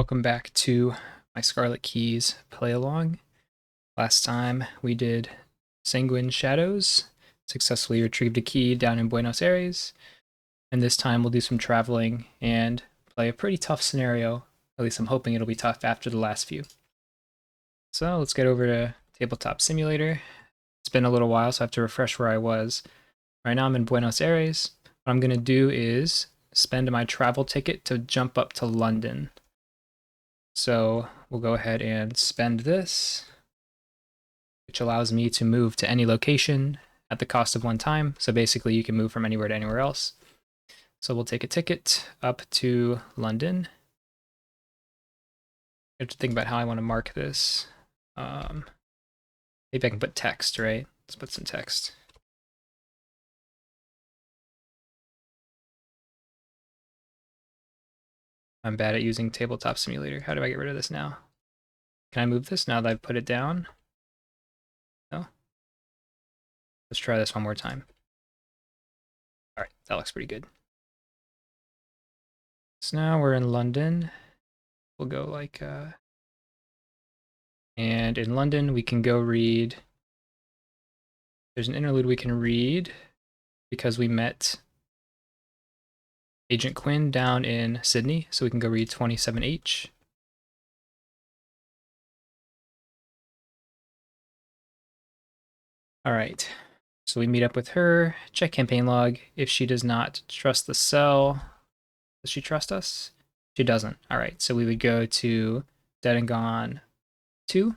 Welcome back to my Scarlet Keys Playalong. Last time we did Sanguine Shadows, successfully retrieved a key down in Buenos Aires, and this time we'll do some traveling and play a pretty tough scenario. At least I'm hoping it'll be tough after the last few. So let's get over to Tabletop Simulator. It's been a little while, so I have to refresh where I was. Right now I'm in Buenos Aires. What I'm going to do is spend my travel ticket to jump up to London. So we'll go ahead and spend this, which allows me to move to any location at the cost of one time. So basically you can move from anywhere to anywhere else. So we'll take a ticket up to London. I have to think about how I want to mark this. Maybe I can put text, right? Let's put some text. I'm bad at using Tabletop Simulator. How do I get rid of this now? Can I move this now that I've put it down? No? Let's try this one more time. All right, that looks pretty good. So now we're in London. We'll go like, and in London we can go read, there's an interlude we can read because we met Agent Quinn down in Sydney, so we can go read 27H. All right, so we meet up with her, check campaign log. If she does not trust the cell, does she trust us? She doesn't. All right, so we would go to Dead and Gone 2.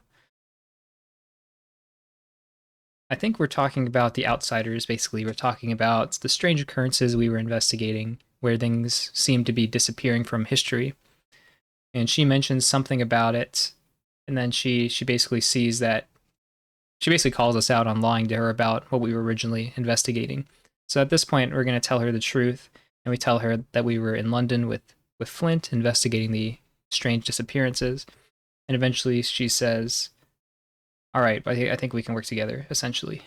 I think we're talking about the outsiders, basically. We're talking about the strange occurrences we were investigating, where things seem to be disappearing from history. And she mentions something about it, and then she basically sees that, she basically calls us out on lying to her about what we were originally investigating. So at this point, we're going to tell her the truth, and we tell her that we were in London with Flint investigating the strange disappearances. And eventually she says, all right, I think we can work together, essentially.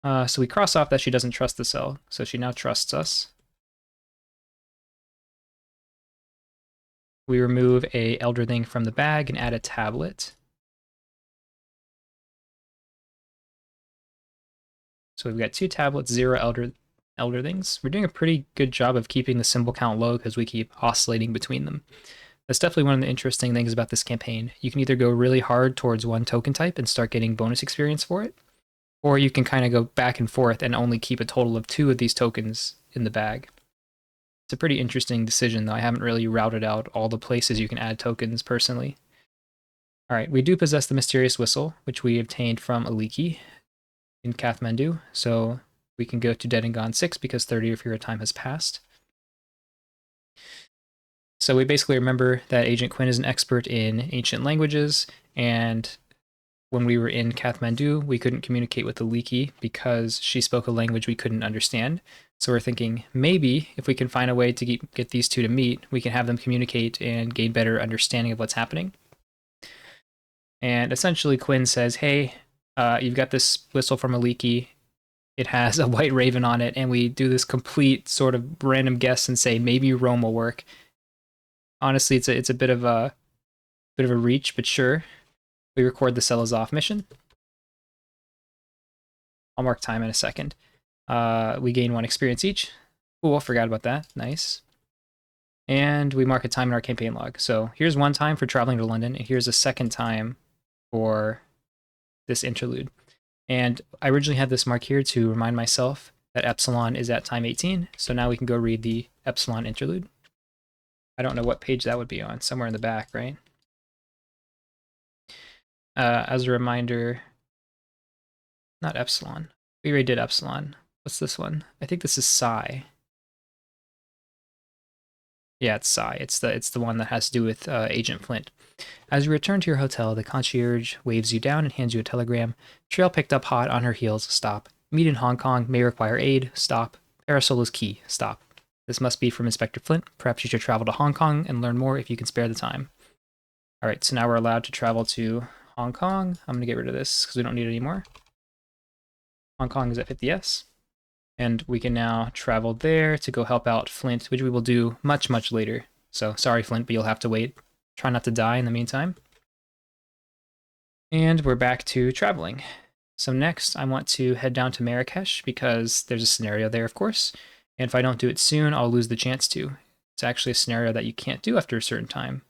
So we cross off that she doesn't trust the cell, so she now trusts us. We remove a Elder Thing from the bag and add a tablet. So we've got 2 tablets, 0 Elder Things. We're doing a pretty good job of keeping the symbol count low because we keep oscillating between them. That's definitely one of the interesting things about this campaign. You can either go really hard towards one token type and start getting bonus experience for it, or you can kind of go back and forth and only keep a total of 2 of these tokens in the bag. It's a pretty interesting decision, though. I haven't really routed out all the places you can add tokens personally. All right, we do possess the Mysterious Whistle, which we obtained from Aliki in Kathmandu, so we can go to Dead and Gone 6 because 30 of your time has passed. So we basically remember that Agent Quinn is an expert in ancient languages, and when we were in Kathmandu, we couldn't communicate with the Aliki because she spoke a language we couldn't understand. So we're thinking maybe if we can find a way to get these 2 to meet, we can have them communicate and gain better understanding of what's happening. And essentially Quinn says, hey, you've got this whistle from Aliki. It has a white raven on it, and we do this complete sort of random guess and say maybe Rome will work. Honestly, it's a bit of a reach, but sure. We record the Cell is Off mission. I'll mark time in a second. We gain 1 experience each. Cool, forgot about that. Nice. And we mark a time in our campaign log. So here's 1 time for traveling to London, and here's a 2nd time for this interlude. And I originally had this mark here to remind myself that Epsilon is at time 18, so now we can go read the Epsilon interlude. I don't know what page that would be on, somewhere in the back, right? As a reminder, not Epsilon. We already did Epsilon. What's this one? I think this is Psi. Yeah, it's Psi. It's the one that has to do with Agent Flint. As you return to your hotel, the concierge waves you down and hands you a telegram. Trail picked up hot on her heels. Stop. Meet in Hong Kong. May require aid. Stop. Parasol is key. Stop. This must be from Inspector Flint. Perhaps you should travel to Hong Kong and learn more if you can spare the time. All right, so now we're allowed to travel to Hong Kong. I'm going to get rid of this because we don't need it anymore. Hong Kong is at 50S. And we can now travel there to go help out Flint, which we will do much, much later. So sorry, Flint, but you'll have to wait Try not to die in the meantime. And we're back to traveling. So next, I want to head down to Marrakesh because there's a scenario there, of course. And if I don't do it soon, I'll lose the chance to. It's actually a scenario that you can't do after a certain time.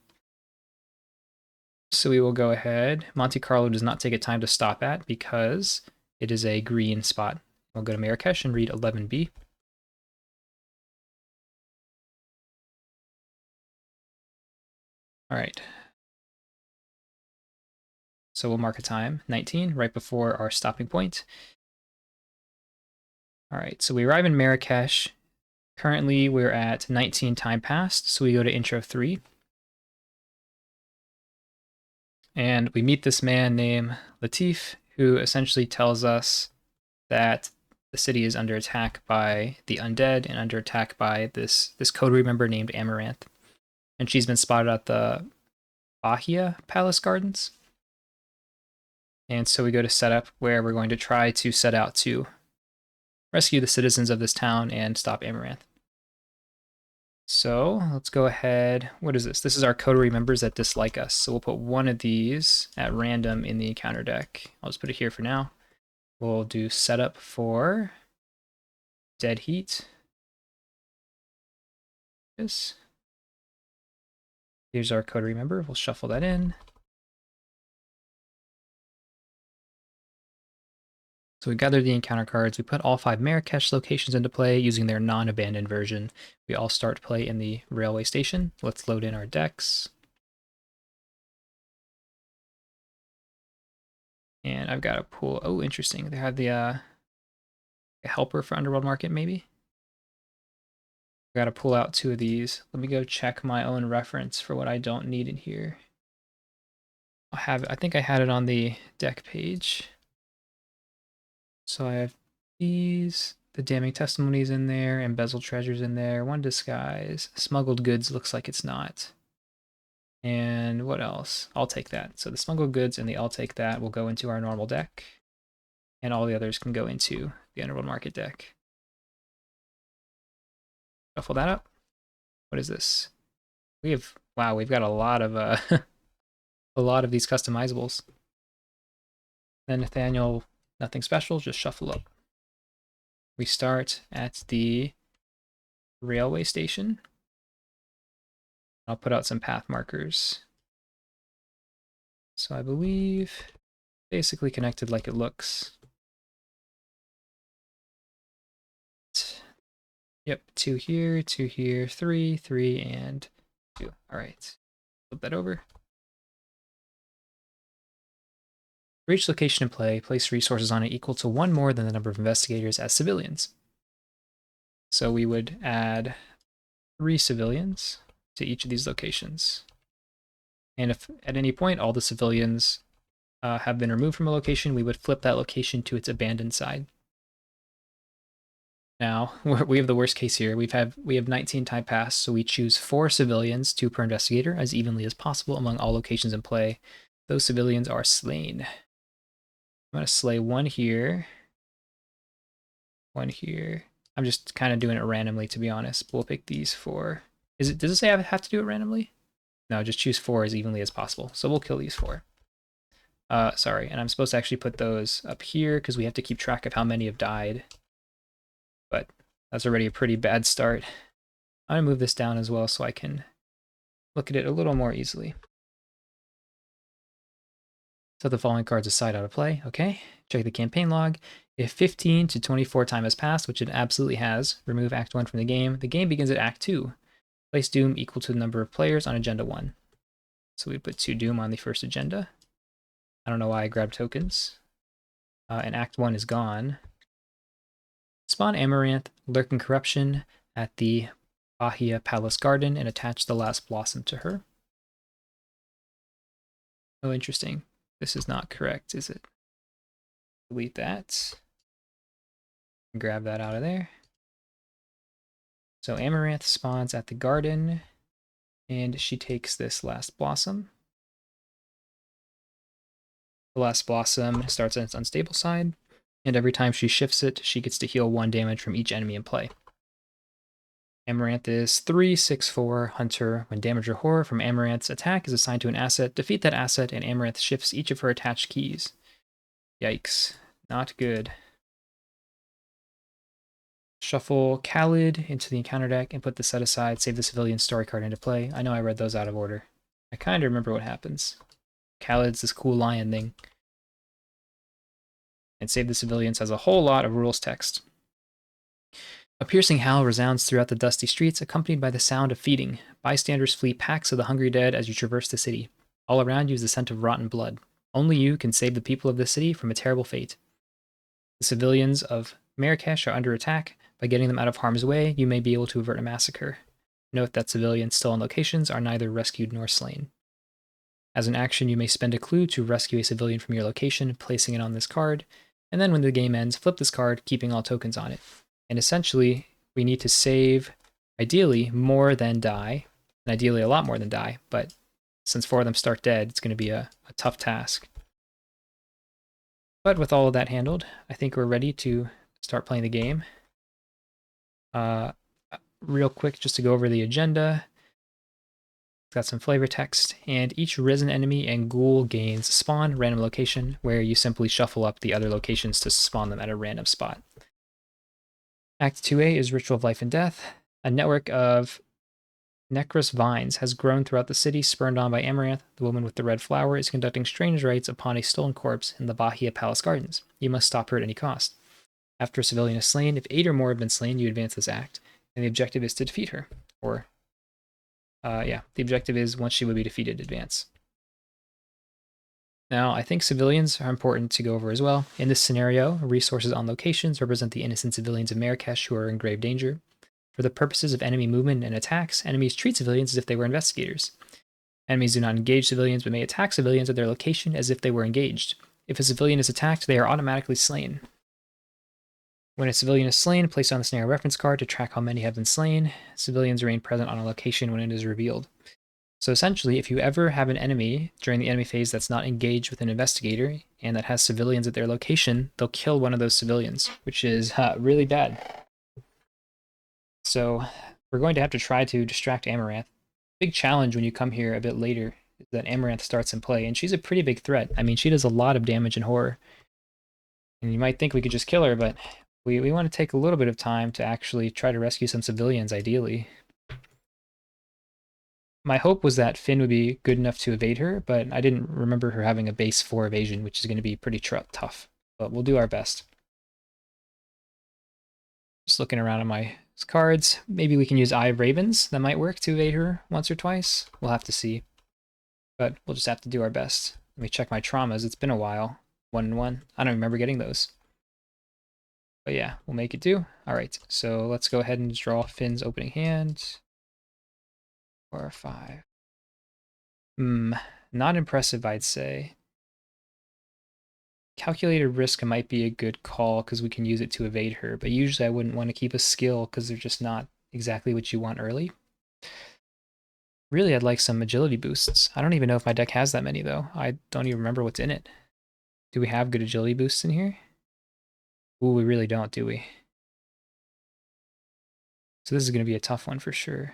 So we will go ahead. Monte Carlo does not take a time to stop at because it is a green spot. We'll go to Marrakesh and read 11B. All right. So we'll mark a time, 19, right before our stopping point. All right, so we arrive in Marrakesh. Currently, we're at 19 time passed, so we go to intro 3. And we meet this man named Latif, who essentially tells us that the city is under attack by the undead and under attack by this coterie member named Amaranth. And she's been spotted at the Bahia Palace Gardens. And so we go to setup where we're going to try to set out to rescue the citizens of this town and stop Amaranth. So let's go ahead. What is this? This is our coterie members that dislike us. So we'll put one of these at random in the encounter deck. I'll just put it here for now. We'll do setup for Dead Heat. This. Here's our coterie member. We'll shuffle that in. So we gather the encounter cards. We put all 5 Marrakesh locations into play using their non-abandoned version. We all start play in the railway station. Let's load in our decks. And I've got a pool. Oh, interesting. They have the a helper for Underworld Market, maybe? I gotta pull out 2 of these. Let me go check my own reference for what I don't need in here. I think I had it on the deck page. So I have these, the damning testimonies in there, embezzled treasures in there, one disguise, smuggled goods looks like it's not. And what else? I'll take that. So the smuggled goods and the I'll take that will go into our normal deck. And all the others can go into the Underworld Market deck. Shuffle that up. What is this? We've got a lot of a lot of these customizables. Then Nathaniel, nothing special, just shuffle up. We start at the railway station. I'll put out some path markers. So I believe basically connected like it looks. Yep, 2 here, 2 here, 3, 3, and 2. All right, flip that over. For each location in play, place resources on it equal to 1 more than the number of investigators as civilians. So we would add 3 civilians to each of these locations. And if at any point all the civilians have been removed from a location, we would flip that location to its abandoned side. Now, we have the worst case here. We have 19 time pass, so we choose 4 civilians, 2 per investigator, as evenly as possible among all locations in play. Those civilians are slain. I'm going to slay 1 here, 1 here. I'm just kind of doing it randomly, to be honest. We'll pick these 4. Does it say I have to do it randomly? No, just choose 4 as evenly as possible. So we'll kill these 4. Sorry, and I'm supposed to actually put those up here because we have to keep track of how many have died. But that's already a pretty bad start. I'm going to move this down as well so I can look at it a little more easily. So the following cards aside out of play. Okay, check the campaign log. If 15 to 24 time has passed, which it absolutely has, remove Act 1 from the game. The game begins at Act 2. Place Doom equal to the number of players on Agenda 1. So we put 2 Doom on the first agenda. I don't know why I grabbed tokens. And Act 1 is gone. Spawn Amaranth, Lurking Corruption at the Bahia Palace Garden and attach the last blossom to her. Oh, interesting. This is not correct, is it? Delete that. Grab that out of there. So Amaranth spawns at the garden, and she takes this last blossom. The last blossom starts on its unstable side, and every time she shifts it, she gets to heal 1 damage from each enemy in play. Amaranth is 3/6/4 Hunter. When damage or horror from Amaranth's attack is assigned to an asset, defeat that asset, and Amaranth shifts each of her attached keys. Yikes. Not good. Shuffle Khalid into the encounter deck and put the set aside, save the civilian story card into play. I know I read those out of order. I kind of remember what happens. Khalid's this cool lion thing. And Save the Civilians has a whole lot of rules text. A piercing howl resounds throughout the dusty streets, accompanied by the sound of feeding. Bystanders flee packs of the hungry dead as you traverse the city. All around you is the scent of rotten blood. Only you can save the people of this city from a terrible fate. The civilians of Marrakesh are under attack. By getting them out of harm's way, you may be able to avert a massacre. Note that civilians still on locations are neither rescued nor slain. As an action, you may spend a clue to rescue a civilian from your location, placing it on this card, and then when the game ends, flip this card, keeping all tokens on it. And essentially, we need to save, ideally, more than die, and ideally a lot more than die, but since 4 of them start dead, it's going to be a tough task. But with all of that handled, I think we're ready to start playing the game. Real quick, just to go over the agenda. It's got some flavor text, and each risen enemy and ghoul gains spawn random location, where you simply shuffle up the other locations to spawn them at a random spot. Act 2A is Ritual of Life and Death. A network of necrous vines has grown throughout the city, spurned on by Amaranth. The woman with the red flower is conducting strange rites upon a stolen corpse in the Bahia Palace Gardens. You must stop her at any cost. After a civilian is slain, if 8 or more have been slain, you advance this act, and the objective is to defeat her. The objective is once she would be defeated, advance. Now, I think civilians are important to go over as well. In this scenario, resources on locations represent the innocent civilians of Marrakesh who are in grave danger. For the purposes of enemy movement and attacks, enemies treat civilians as if they were investigators. Enemies do not engage civilians, but may attack civilians at their location as if they were engaged. If a civilian is attacked, they are automatically slain. When a civilian is slain, place on the scenario reference card to track how many have been slain. Civilians remain present on a location when it is revealed. So essentially, if you ever have an enemy during the enemy phase that's not engaged with an investigator and that has civilians at their location, they'll kill one of those civilians, which is really bad. So we're going to have to try to distract Amaranth. Big challenge when you come here a bit later is that Amaranth starts in play, and she's a pretty big threat. I mean, she does a lot of damage in horror. And you might think we could just kill her, but we want to take a little bit of time to actually try to rescue some civilians, ideally. My hope was that Finn would be good enough to evade her, but I didn't remember her having a base 4 evasion, which is going to be pretty tough. But we'll do our best. Just looking around at my cards. Maybe we can use Eye of Ravens. That might work to evade her once or twice. We'll have to see. But we'll just have to do our best. Let me check my traumas. It's been a while. 1 and 1. I don't remember getting those. But yeah, we'll make it do. Alright, so let's go ahead and draw Finn's opening hand. 4 or 5. Not impressive, I'd say. Calculated risk might be a good call because we can use it to evade her, but usually I wouldn't want to keep a skill because they're just not exactly what you want early. Really, I'd like some agility boosts. I don't even know if my deck has that many, though. I don't even remember what's in it. Do we have good agility boosts in here? Ooh, we really don't, do we? So this is going to be a tough one for sure.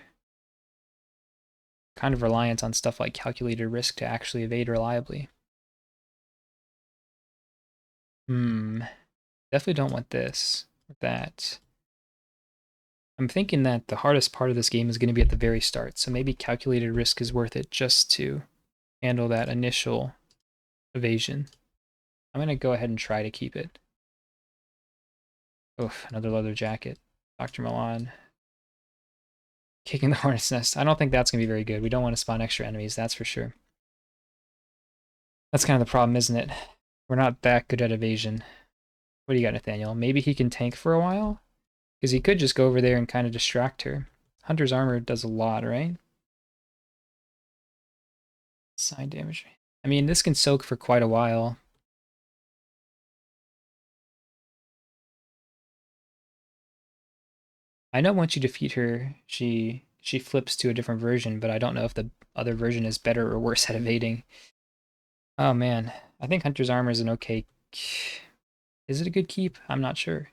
Kind of reliant on stuff like calculated risk to actually evade reliably. Definitely don't want this or that. I'm thinking that the hardest part of this game is going to be at the very start, so maybe calculated risk is worth it just to handle that initial evasion. I'm going to go ahead and try to keep it. Oof, another leather jacket. Dr. Milan. Kicking the hornet's nest. I don't think that's going to be very good. We don't want to spawn extra enemies, that's for sure. That's kind of the problem, isn't it? We're not that good at evasion. What do you got, Nathaniel? Maybe he can tank for a while? Because he could just go over there and kind of distract her. Hunter's armor does a lot, right? Side damage. I mean, this can soak for quite a while. I know once you defeat her, she flips to a different version, but I don't know if the other version is better or worse at evading. Oh man, I think Hunter's armor is an okay... Is it a good keep? I'm not sure.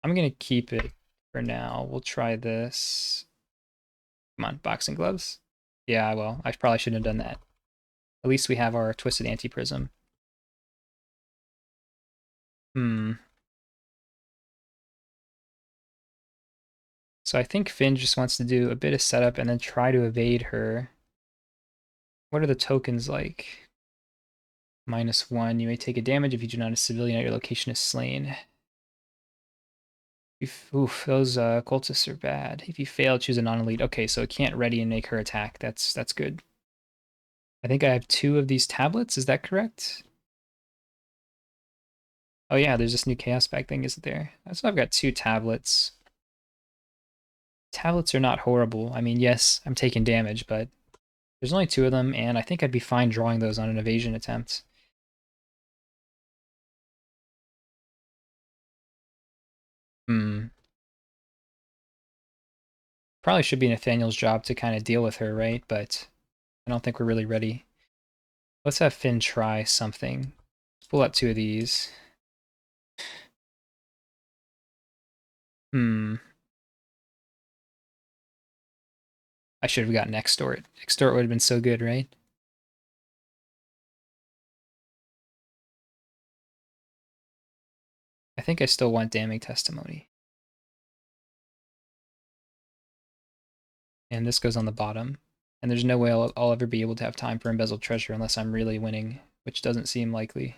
I'm gonna keep it for now. We'll try this. Come on, boxing gloves. Yeah, well, I probably shouldn't have done that. At least we have our Twisted Anti-Prism. So I think Finn just wants to do a bit of setup and then try to evade her. What are the tokens like? -1. You may take a damage if you do not have a civilian at your location is slain. Oof, those cultists are bad. If you fail, choose a non-elite. Okay, so it can't ready and make her attack. That's good. I think I have 2 of these tablets. Is that correct? Oh yeah, there's this new chaos bag thing, isn't there? So I've got 2 tablets. Tablets are not horrible. I mean, yes, I'm taking damage, but there's only 2 of them, and I think I'd be fine drawing those on an evasion attempt. Probably should be Nathaniel's job to kind of deal with her, right? But I don't think we're really ready. Let's have Finn try something. Pull out 2 of these. I should have gotten Extort. Extort would have been so good, right? I think I still want Damning Testimony. And this goes on the bottom. And there's no way I'll ever be able to have time for Embezzled Treasure unless I'm really winning, which doesn't seem likely.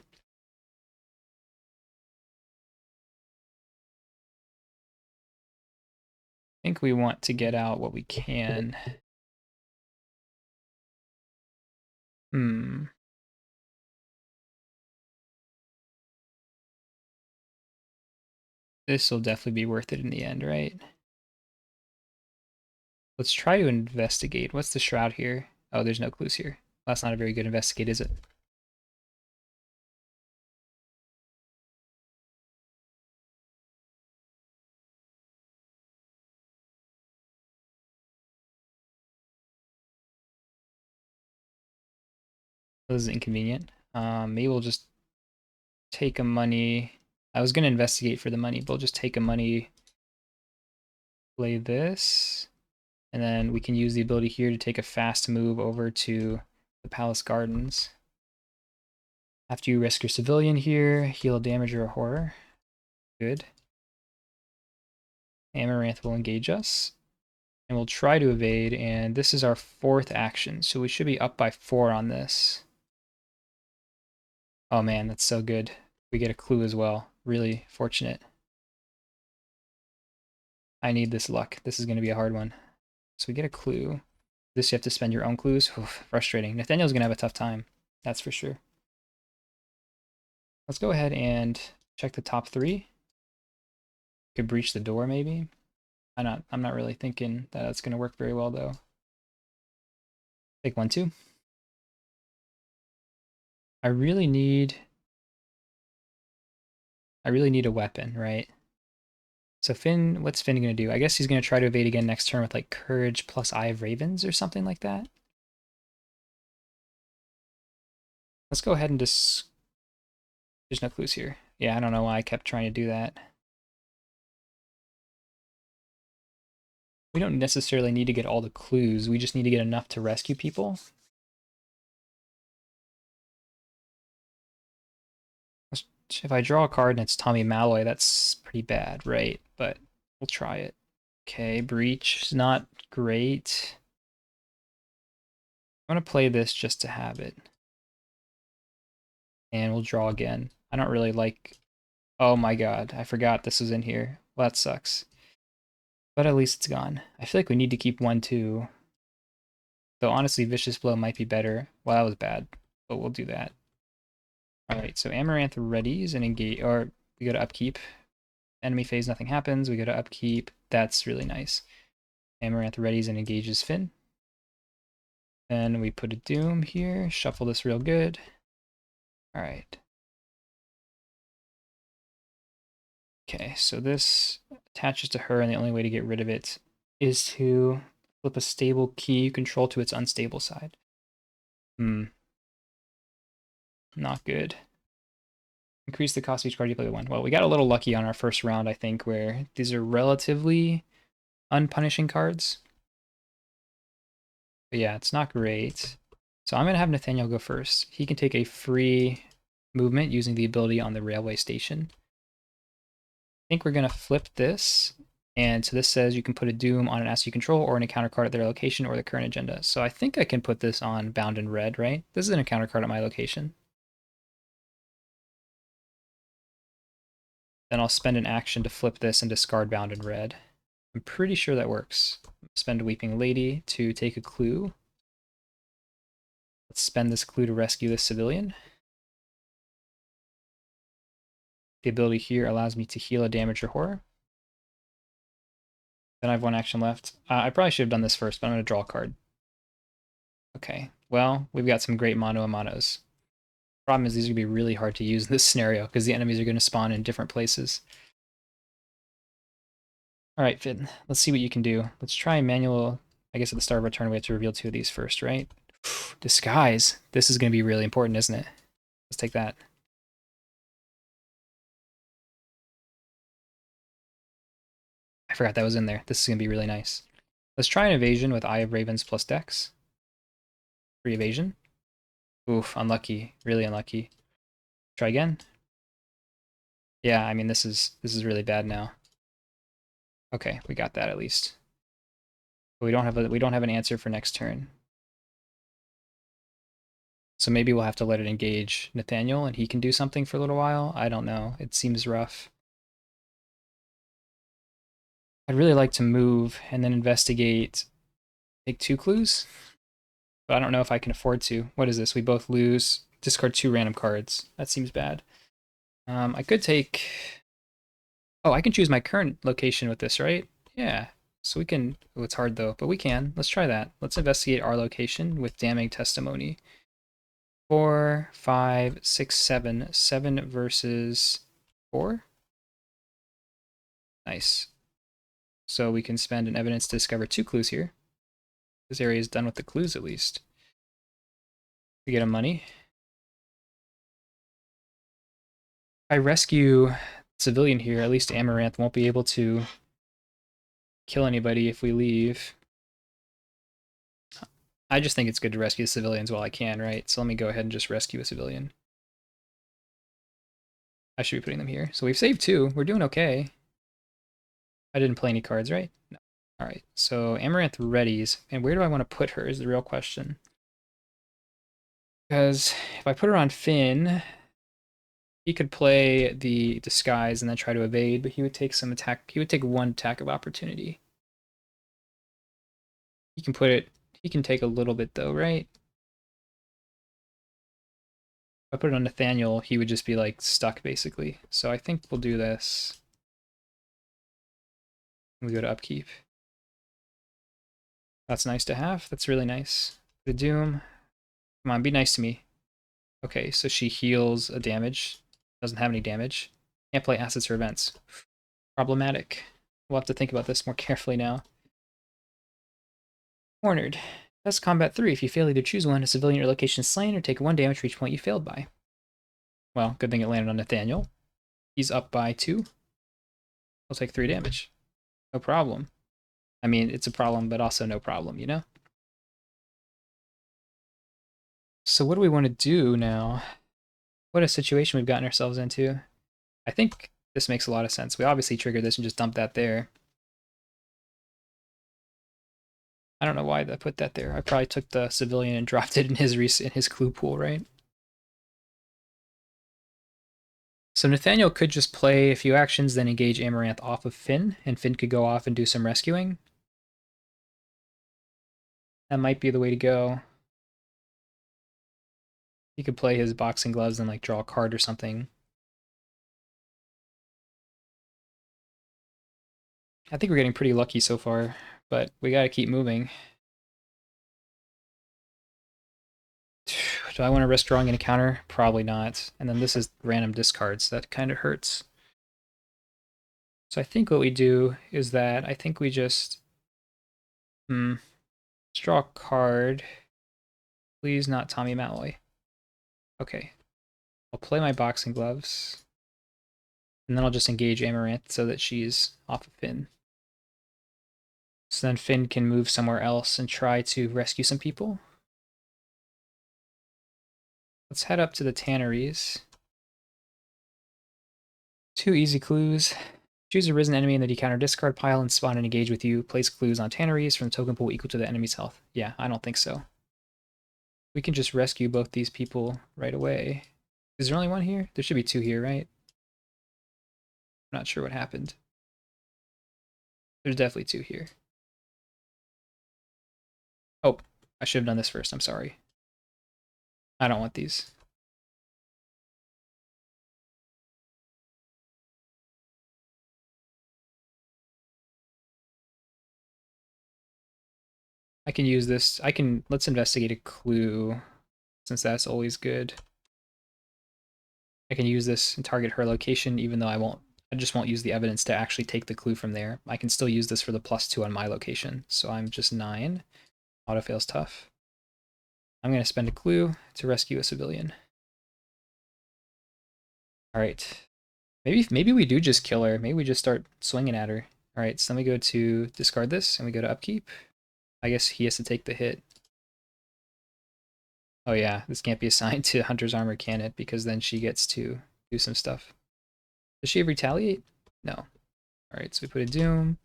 I think we want to get out what we can. This will definitely be worth it in the end, right? Let's try to investigate. What's the shroud here? Oh, there's no clues here. That's not a very good investigate, is it? This is inconvenient. Maybe we'll just take a money. I was going to investigate for the money, but we'll just take a money, play this, and then we can use the ability here to take a fast move over to the Palace Gardens. After you risk your civilian here, heal a damage or a horror. Good. Amaranth will engage us. And we'll try to evade, and this is our 4th action, so we should be up by 4 on this. Oh man, that's so good. We get a clue as well. Really fortunate. I need this luck. This is going to be a hard one. So we get a clue. This you have to spend your own clues. Oof, frustrating. Nathaniel's going to have a tough time. That's for sure. Let's go ahead and check the top 3. Could breach the door maybe. I'm not really thinking that that's going to work very well though. Take 1, 2. I really need a weapon, right? So Finn, what's Finn going to do? I guess he's going to try to evade again next turn with like Courage plus Eye of Ravens or something like that. Let's go ahead and just... There's no clues here. Yeah, I don't know why I kept trying to do that. We don't necessarily need to get all the clues. We just need to get enough to rescue people. If I draw a card and it's Tommy Malloy, that's pretty bad, right? But we'll try it. Okay, Breach is not great. I'm going to play this just to have it. And we'll draw again. I don't really like... Oh my god, I forgot this was in here. Well, that sucks. But at least it's gone. I feel like we need to keep 1, 2. Though honestly, Vicious Blow might be better. Well, that was bad, but we'll do that. Alright, so Amaranth readies and engage, or we go to upkeep. Enemy phase, nothing happens. We go to upkeep. That's really nice. Amaranth readies and engages Finn. Then we put a Doom here, shuffle this real good. Alright. Okay, so this attaches to her, and the only way to get rid of it is to flip a stable key control to its unstable side. Not good. Increase the cost of each card you play with one. Well, we got a little lucky on our first round, I think, where these are relatively unpunishing cards. But yeah, it's not great. So I'm going to have Nathaniel go first. He can take a free movement using the ability on the railway station. I think we're going to flip this. And so this says you can put a Doom on an asset you control or an encounter card at their location or the current agenda. So I think I can put this on Bound in Red, right? This is an encounter card at my location. Then I'll spend an action to flip this and discard Bound in Red. I'm pretty sure that works. Spend a Weeping Lady to take a clue. Let's spend this clue to rescue this civilian. The ability here allows me to heal a damage or horror. Then I have one action left. I probably should have done this first, but I'm going to draw a card. Okay, well, we've got some great mono and monos. Problem is these are going to be really hard to use in this scenario because the enemies are going to spawn in different places. All right, Finn, let's see what you can do. Let's try manual. I guess at the start of our turn we have to reveal 2 of these first, right? Disguise. This is going to be really important, isn't it? Let's take that. I forgot that was in there. This is going to be really nice. Let's try an evasion with Eye of Ravens plus Dex. Free evasion. Oof, unlucky. Really unlucky. Try again. Yeah, I mean this is really bad now. Okay, we got that at least. But we don't have an answer for next turn. So maybe we'll have to let it engage Nathaniel and he can do something for a little while. I don't know. It seems rough. I'd really like to move and then investigate, take 2 clues. But I don't know if I can afford to. What is this? We both lose. Discard 2 random cards. That seems bad. I could take... Oh, I can choose my current location with this, right? Yeah. So we can... Oh, it's hard though, but we can. Let's try that. Let's investigate our location with damning testimony. 4, 5, 6, 7. 7 versus 4. Nice. So we can spend an evidence to discover 2 clues here. This area is done with the clues at least. We get a money. If I rescue civilian here, at least Amaranth won't be able to kill anybody if we leave. I just think it's good to rescue the civilians while I can, right? So let me go ahead and just rescue a civilian. I should be putting them here. So we've saved 2. We're doing okay. I didn't play any cards, right? No. All right, so Amaranth readies. And where do I want to put her is the real question. Because if I put her on Finn, he could play the disguise and then try to evade, but he would take some attack. He would take 1 attack of opportunity. He can put it, he can take a little bit though, right? If I put it on Nathaniel, he would just be like stuck basically. So I think we'll do this. We go to upkeep. That's nice to have. That's really nice. The Doom. Come on, be nice to me. Okay, so she heals a damage. Doesn't have any damage. Can't play assets or events. Problematic. We'll have to think about this more carefully now. Cornered. That's combat 3. If you fail either choose one, a civilian or location is slain, or take 1 damage for each point you failed by. Well, good thing it landed on Nathaniel. He's up by 2. I'll take 3 damage. No problem. I mean, it's a problem, but also no problem, you know? So what do we want to do now? What a situation we've gotten ourselves into. I think this makes a lot of sense. We obviously triggered this and just dumped that there. I don't know why I put that there. I probably took the civilian and dropped it in his clue pool, right? So Nathaniel could just play a few actions, then engage Amaranth off of Finn, and Finn could go off and do some rescuing. That might be the way to go. He could play his boxing gloves and like draw a card or something. I think we're getting pretty lucky so far, but we gotta keep moving. Do I want to risk drawing an encounter? Probably not. And then this is random discards. That kind of hurts. So I think what we do is that I think we just let's draw a card. Please not Tommy Malloy. Okay. I'll play my boxing gloves, and then I'll just engage Amaranth so that she's off of Finn. So then Finn can move somewhere else and try to rescue some people. Let's head up to the tanneries. 2 easy clues. Choose a risen enemy in the encounter discard pile and spawn and engage with you. Place clues on tanneries from the token pool equal to the enemy's health. Yeah, I don't think so. We can just rescue both these people right away. Is there only one here? There should be 2 here, right? I'm not sure what happened. There's definitely 2 here. Oh, I should have done this first. I'm sorry. I don't want these. I can use this. Let's investigate a clue, since that's always good. I can use this and target her location, even though I just won't use the evidence to actually take the clue from there. I can still use this for the +2 on my location. So I'm just 9. Autofail's tough. I'm going to spend a clue to rescue a civilian. All right. Maybe we do just kill her. Maybe we just start swinging at her. All right, so then we go to discard this, and we go to upkeep. I guess he has to take the hit. Oh yeah, this can't be assigned to Hunter's Armor, can it? Because then she gets to do some stuff. Does she retaliate? No. All right, so we put a Doom.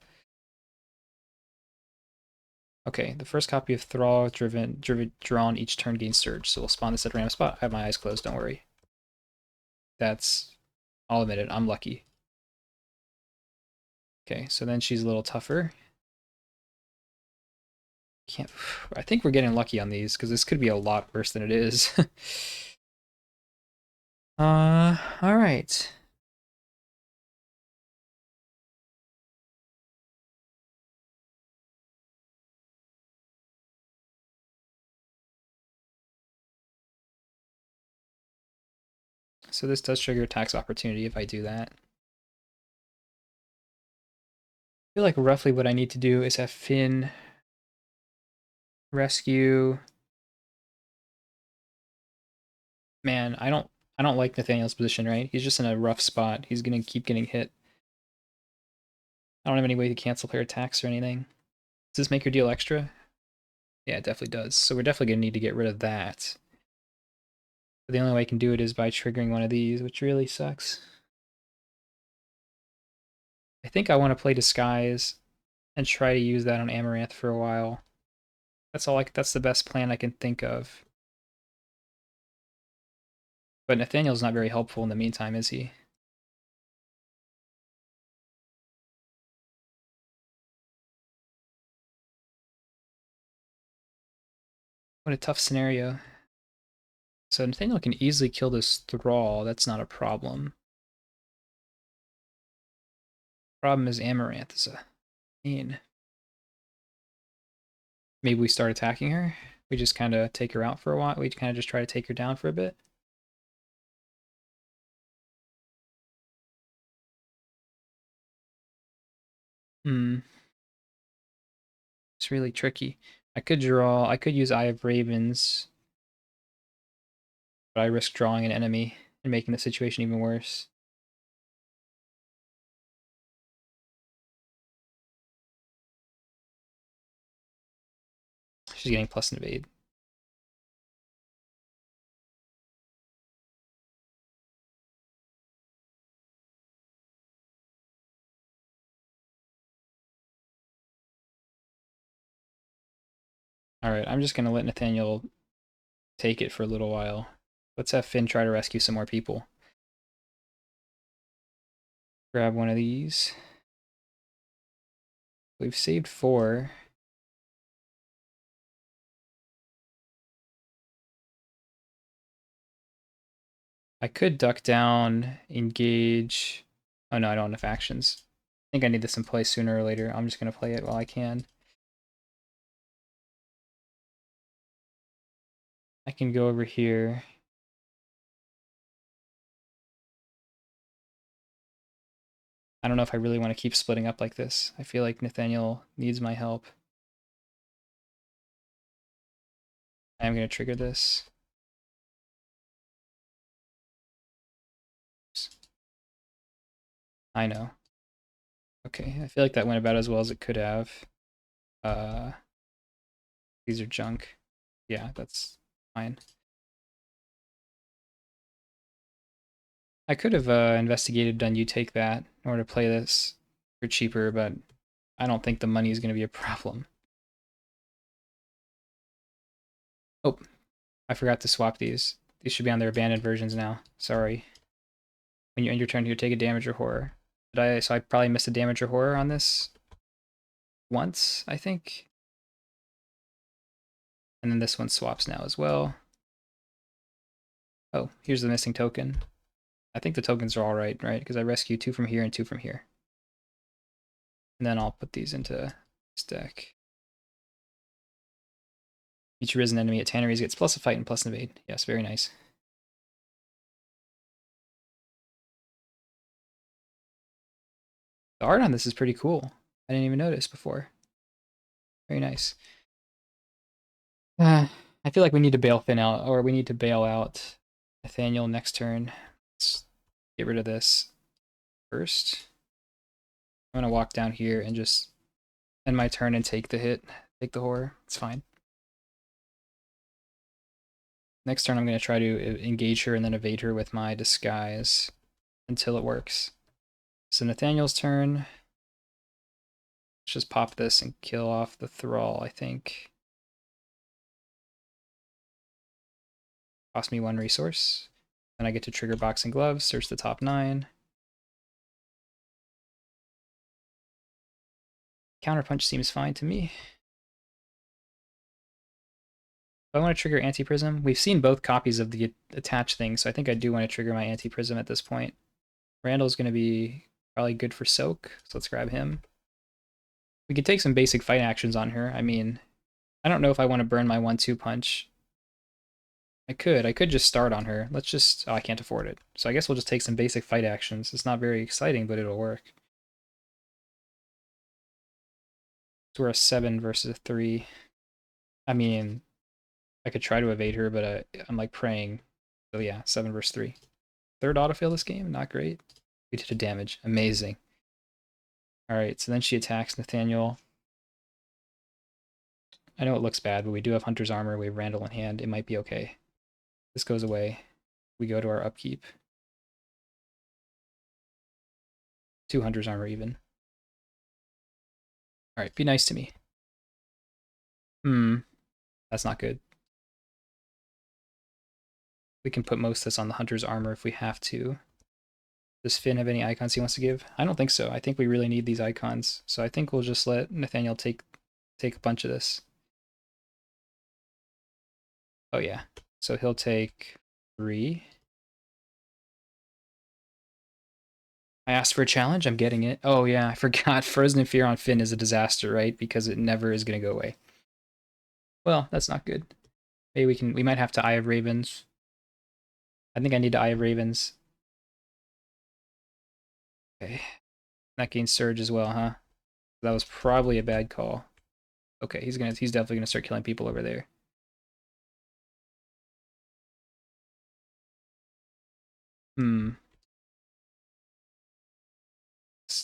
Okay, the first copy of Thrall drawn each turn gains Surge, so we'll spawn this at a random spot. I have my eyes closed, don't worry. I'll admit it, I'm lucky. Okay, so then she's a little tougher. I think we're getting lucky on these, because this could be a lot worse than it is. Alright. So this does trigger tax opportunity if I do that. I feel like roughly what I need to do is have Finn rescue. Man, I don't like Nathaniel's position, right? He's just in a rough spot. He's gonna keep getting hit. I don't have any way to cancel player attacks or anything. Does this make your deal extra? Yeah, it definitely does. So we're definitely gonna need to get rid of that. But the only way I can do it is by triggering one of these, which really sucks. I think I want to play Disguise and try to use that on Amaranth for a while. That's the best plan I can think of. But Nathaniel's not very helpful in the meantime, is he? What a tough scenario. So Nathaniel can easily kill this Thrall, that's not a problem. Problem is Amaranth is a pain. Maybe we start attacking her? We just kind of take her out for a while? We kind of just try to take her down for a bit? Hmm. It's really tricky. I could use Eye of Ravens, but I risk drawing an enemy and making the situation even worse. She's getting plus invade. Alright, I'm just gonna let Nathaniel take it for a little while. Let's have Finn try to rescue some more people. Grab one of these. We've saved 4. I could duck down, engage. Oh no, I don't have enough actions. I think I need this in play sooner or later. I'm just gonna play it while I can. I can go over here. I don't know if I really want to keep splitting up like this. I feel like Nathaniel needs my help. I am going to trigger this. I know. Okay, I feel like that went about as well as it could have. Uh, these are junk. Yeah, that's fine. I could have investigated done you take that in order to play this for cheaper, but I don't think the money is going to be a problem. Oh, I forgot to swap these. These should be on their abandoned versions now. Sorry. When you end your turn here, take a damage or horror. So I probably missed a damage or horror on this once, I think. And then this one swaps now as well. Oh, here's the missing token. I think the tokens are all right, Because I rescue 2 from here and 2 from here. And then I'll put these into this deck. Each risen enemy at Tanneries gets plus a fight and plus an evade. Yes, very nice. The art on this is pretty cool. I didn't even notice before. Very nice. I feel like we need to bail Finn out, or we need to bail out Nathaniel next turn. Let's get rid of this first. I'm gonna walk down here and just end my turn and take the hit, take the horror. It's fine. Next turn I'm gonna try to engage her and then evade her with my disguise until it works. So Nathaniel's turn. Let's just pop this and kill off the thrall, I think. Cost me 1 resource. Then I get to trigger boxing gloves, search the top 9. Counterpunch seems fine to me. I want to trigger Anti-Prism. We've seen both copies of the attached thing, so I think I do want to trigger my Anti-Prism at this point. Randall's going to be probably good for Soak, so let's grab him. We could take some basic fight actions on her. I mean, I don't know if I want to burn my 1-2 punch. I could just start on her. Let's just, oh, I can't afford it. So I guess we'll just take some basic fight actions. It's not very exciting, but it'll work. So we're a 7 versus a 3. I mean, I could try to evade her, but I'm like praying. So yeah, 7 versus 3. Third autofill this game, not great. We did a damage, amazing. All right, so then she attacks Nathaniel. I know it looks bad, but we do have Hunter's Armor. We have Randall in hand. It might be okay. This goes away. We go to our upkeep. 2 Hunter's Armor even. All right, be nice to me. That's not good. We can put most of this on the Hunter's Armor if we have to. Does Finn have any icons he wants to give? I don't think so. I think we really need these icons. So I think we'll just let Nathaniel take a bunch of this. Oh yeah. So he'll take 3. I asked for a challenge, I'm getting it. Oh yeah, I forgot. Frozen in Fear on Finn is a disaster, right? Because it never is gonna go away. Well, that's not good. Maybe we might have to Eye of Ravens. I think I need to Eye of Ravens. Okay. That gains Surge as well, huh? That was probably a bad call. Okay, he's definitely gonna start killing people over there.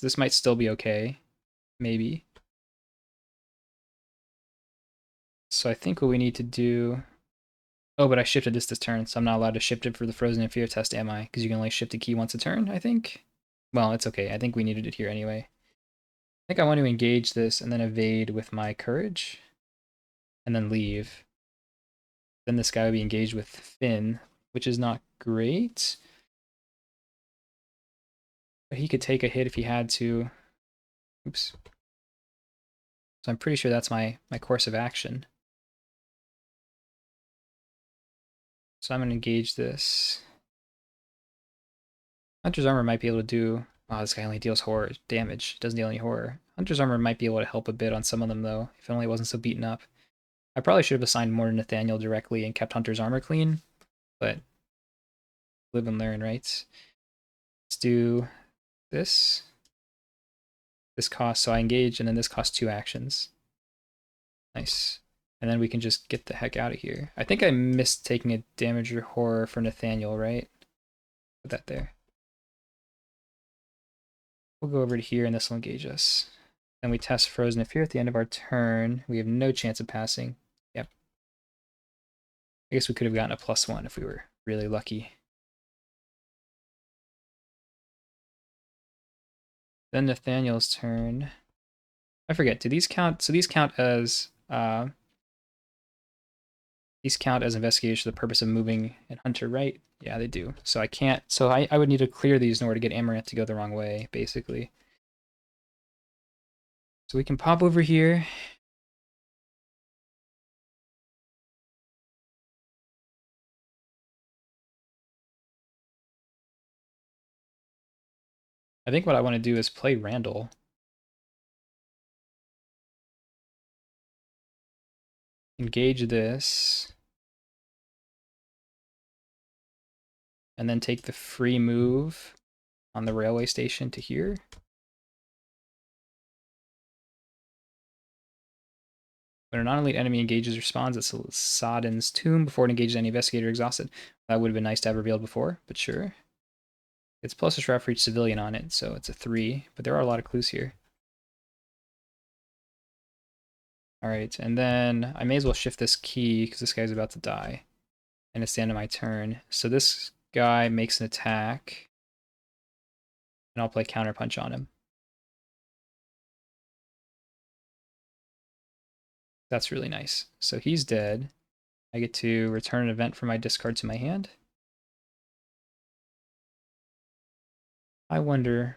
This might still be okay. Maybe. So I think what we need to do... Oh, but I shifted this turn, so I'm not allowed to shift it for the Frozen in Fear test, am I? Because you can only shift a key once a turn, I think? Well, it's okay. I think we needed it here anyway. I think I want to engage this and then evade with my Courage. And then leave. Then this guy would be engaged with Finn, which is not great. But he could take a hit if he had to. Oops. So I'm pretty sure that's my course of action. So I'm going to engage this. Hunter's Armor might be able to do... Oh, this guy only deals horror damage. Doesn't deal any horror. Hunter's Armor might be able to help a bit on some of them, though, if it only wasn't so beaten up. I probably should have assigned more to Nathaniel directly and kept Hunter's Armor clean, but live and learn, right? Let's do this. This costs, so I engage, and then this costs 2 actions. Nice. And then we can just get the heck out of here. I think I missed taking a damage or horror for Nathaniel, right? Put that there. We'll go over to here and this will engage us. Then we test Frozen of Fear at the end of our turn. We have no chance of passing. Yep. I guess we could have gotten a +1 if we were really lucky. Then Nathaniel's turn. I forget, do these count? So these count as investigators for the purpose of moving and Hunter, right? Yeah, they do. So I can't, so I would need to clear these in order to get Amaranth to go the wrong way, basically. So we can pop over here. I think what I want to do is play Randall. Engage this. And then take the free move on the railway station to here. When a non-elite enemy engages or spawns at Sodden's tomb before it engages any investigator exhausted. That would have been nice to have revealed before, but sure. It's plus a shroud for each civilian on it, so it's a 3, but there are a lot of clues here. Alright, and then I may as well shift this key because this guy's about to die. And it's the end of my turn. So this guy makes an attack. And I'll play Counterpunch on him. That's really nice. So he's dead. I get to return an event from my discard to my hand. I wonder,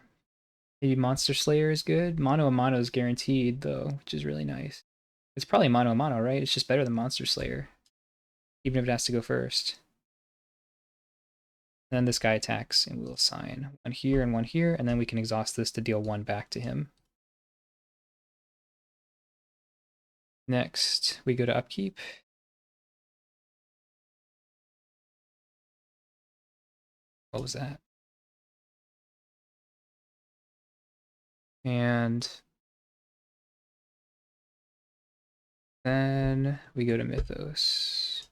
maybe Monster Slayer is good? Mono a mono is guaranteed, though, which is really nice. It's probably mono a mono, right? It's just better than Monster Slayer, even if it has to go first. And then this guy attacks, and we'll assign one here, and then we can exhaust this to deal 1 back to him. Next, we go to Upkeep. What was that? And then we go to Mythos.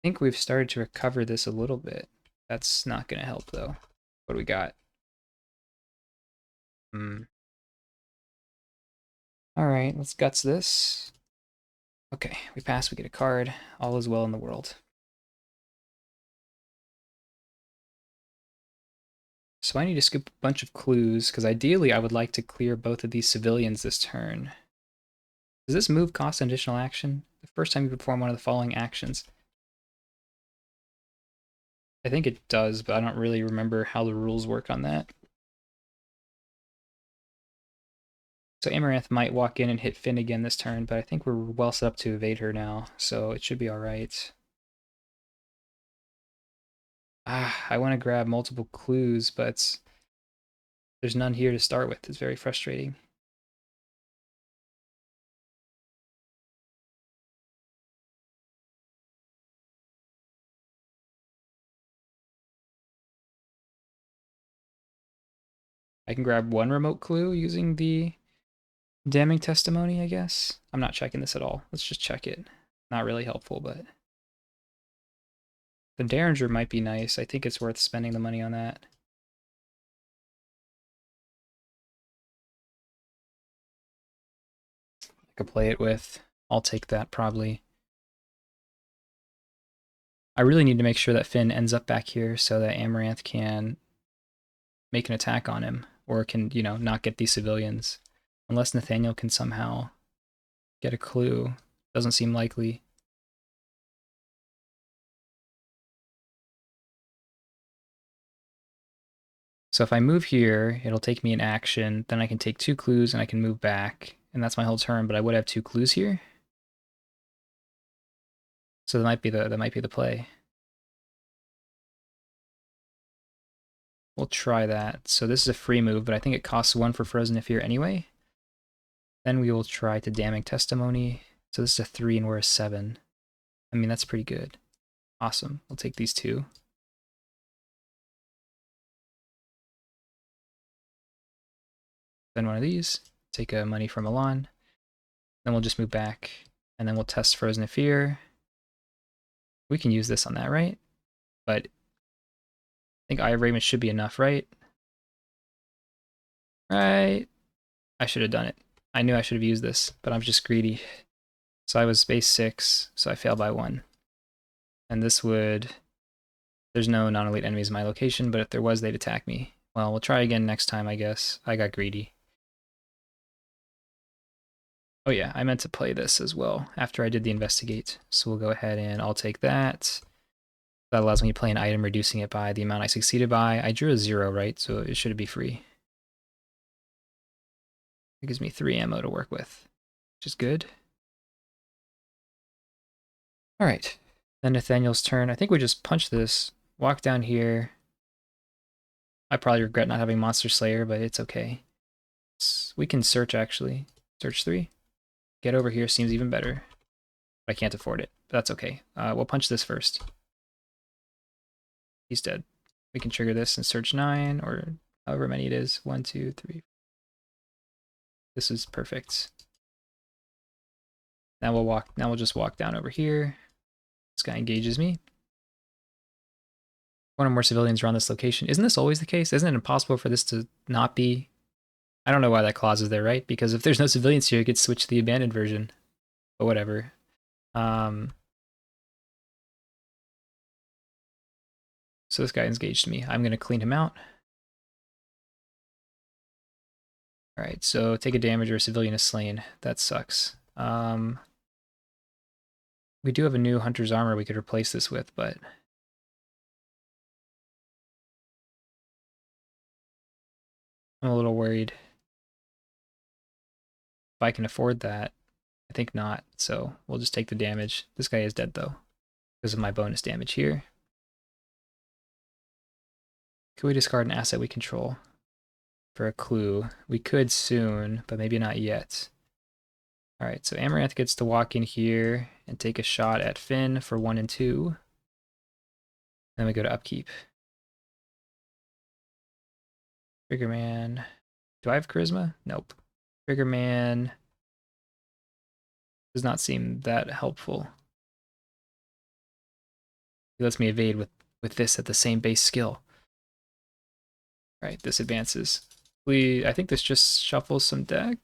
I think we've started to recover this a little bit. That's not going to help, though. What do we got? Alright, let's guts this. Okay, we pass, we get a card. All is well in the world. So I need to scoop a bunch of clues, because ideally I would like to clear both of these civilians this turn. Does this move cost an additional action? The first time you perform one of the following actions. I think it does, but I don't really remember how the rules work on that. So Amaranth might walk in and hit Finn again this turn, but I think we're well set up to evade her now, so it should be alright. I want to grab multiple clues, but there's none here to start with. It's very frustrating. I can grab one remote clue using the damning testimony, I guess. I'm not checking this at all. Let's just check it. Not really helpful, but the Derringer might be nice. I think it's worth spending the money on that. I could play it with. I'll take that probably. I really need to make sure that Finn ends up back here so that Amaranth can make an attack on him, or can, you know, not get these civilians. Unless Nathaniel can somehow get a clue. Doesn't seem likely. So if I move here, it'll take me an action, then I can take 2 clues and I can move back, and that's my whole turn, but I would have 2 clues here. So that might be the play. We'll try that. So this is a free move, but I think it costs 1 for Frozen of Fear anyway. Then we will try to Damning Testimony. So this is a 3 and we're a 7. I mean, that's pretty good. Awesome. We'll take these 2. Then one of these. Take a money from Milan. Then we'll just move back. And then we'll test Frozen of Fear. We can use this on that, right? But I think Eye of Raven should be enough, right? Right. I should have done it. I knew I should have used this, but I'm just greedy. So I was space 6, so I failed by 1. And this would... There's no non-elite enemies in my location, but if there was, they'd attack me. Well, we'll try again next time, I guess. I got greedy. Oh yeah, I meant to play this as well after I did the investigate. So we'll go ahead and I'll take that. That allows me to play an item, reducing it by the amount I succeeded by. I drew a 0, right? So it should be free. It gives me 3 ammo to work with, which is good. All right, then Nathaniel's turn. I think we just punch this, walk down here. I probably regret not having Monster Slayer, but it's okay. We can search, actually. Search 3. Get over here seems even better. I can't afford it, but that's okay. We'll punch this first. He's dead. We can trigger this and search 9, or however many it is. 1, 2, 3. This is perfect. Now we'll just walk down over here. This guy engages me. One or more civilians around this location. Isn't this always the case? Isn't it impossible for this to not be? I don't know why that clause is there, right? Because if there's no civilians here, it gets switched to the abandoned version. But whatever. So this guy engaged me. I'm going to clean him out. All right, so take a damage or a civilian is slain. That sucks. We do have a new hunter's armor we could replace this with, but I'm a little worried. If I can afford that, I think not. So we'll just take the damage. This guy is dead though, because of my bonus damage here. Could we discard an asset we control for a clue? We could soon, but maybe not yet. All right, so Amaranth gets to walk in here and take a shot at Finn for 1 and 2. Then we go to upkeep. Triggerman. Do I have charisma? Nope. Triggerman does not seem that helpful. He lets me evade with this at the same base skill. All right, this advances. I think this just shuffles some deck.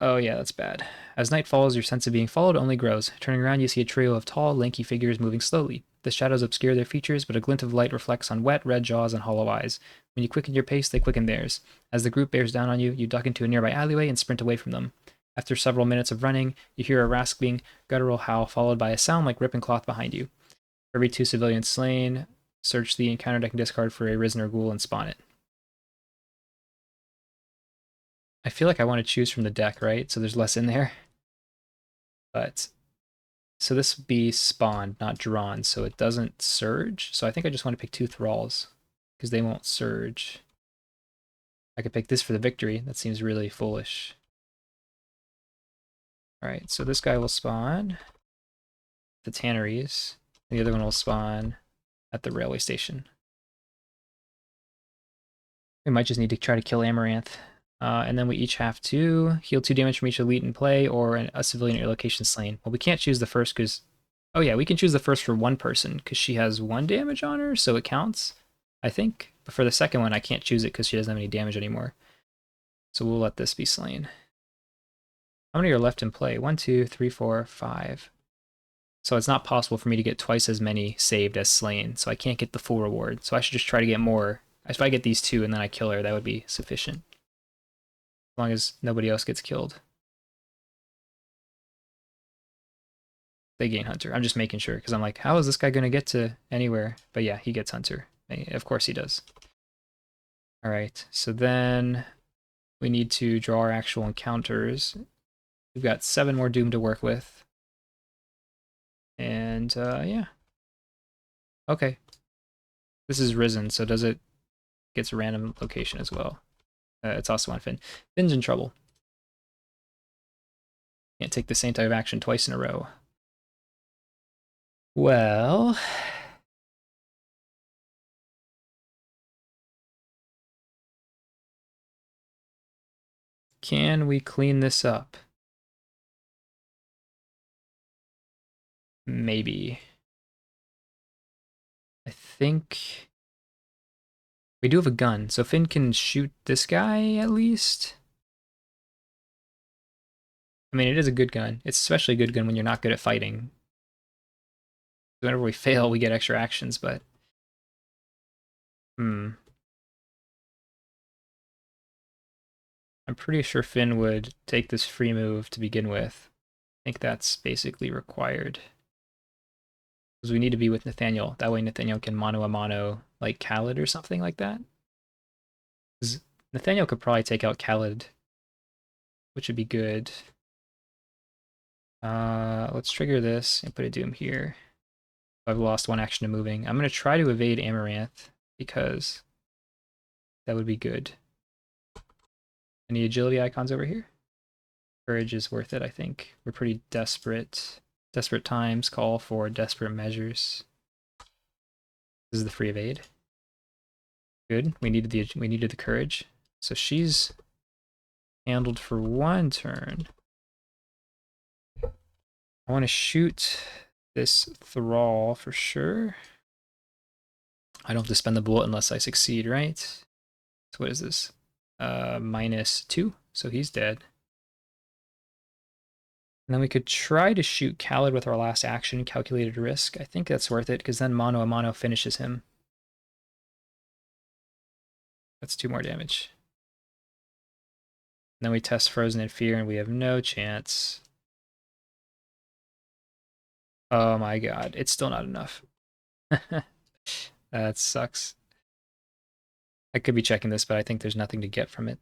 Oh yeah, that's bad. As night falls, your sense of being followed only grows. Turning around, you see a trio of tall, lanky figures moving slowly. The shadows obscure their features, but a glint of light reflects on wet, red jaws and hollow eyes. When you quicken your pace, they quicken theirs. As the group bears down on you, you duck into a nearby alleyway and sprint away from them. After several minutes of running, you hear a rasping, guttural howl followed by a sound like ripping cloth behind you. For every 2 civilians slain, search the encounter deck and discard for a risen or ghoul and spawn it. I feel like I want to choose from the deck, right? So there's less in there. But so this would be spawned, not drawn, so it doesn't surge. So I think I just want to pick 2 thralls because they won't surge. I could pick this for the victory. That seems really foolish. All right, so this guy will spawn the tanneries, and the other one will spawn at the railway station. We might just need to try to kill Amaranth. And then we each have to heal 2 damage from each elite in play or a civilian at your location slain. Well, we can't choose the first because... Oh yeah, we can choose the first for 1 person because she has 1 damage on her, so it counts, I think. But for the second one, I can't choose it because she doesn't have any damage anymore. So we'll let this be slain. How many are left in play? 1, 2, 3, 4, 5. So it's not possible for me to get twice as many saved as slain, so I can't get the full reward. So I should just try to get more. If I get these 2 and then I kill her, that would be sufficient. As long as nobody else gets killed. They gain Hunter. I'm just making sure, because I'm like, how is this guy going to get to anywhere? But yeah, he gets Hunter. Of course he does. All right, so then we need to draw our actual encounters. We've got 7 more Doom to work with. And yeah. Okay. This is Risen, so does it gets a random location as well. It's also on Finn. Finn's in trouble. Can't take the same type of action twice in a row. Well, can we clean this up? Maybe. I think We do have a gun, so Finn can shoot this guy at least. I mean, it is a good gun. It's especially a good gun when you're not good at fighting. Whenever we fail, we get extra actions, but... I'm pretty sure Finn would take this free move to begin with. I think that's basically required. Because we need to be with Nathaniel. That way Nathaniel can mano-a-mano like Khaled or something like that. Because Nathaniel could probably take out Khaled, which would be good. Let's trigger this and put a Doom here. I've lost one action to moving. I'm going to try to evade Amaranth because that would be good. Any agility icons over here? Courage is worth it, I think. We're pretty desperate. Desperate times call for desperate measures. This is the free evade. Good. We needed the courage. So she's handled for one turn. I want to shoot this thrall for sure. I don't have to spend the bullet unless I succeed, right? So what is this? -2, so he's dead. And then we could try to shoot Khaled with our last action, calculated risk. I think that's worth it, because then mano-a-mano finishes him. That's 2 more damage. And then we test Frozen in Fear, and we have no chance. Oh my god, it's still not enough. That sucks. I could be checking this, but I think there's nothing to get from it.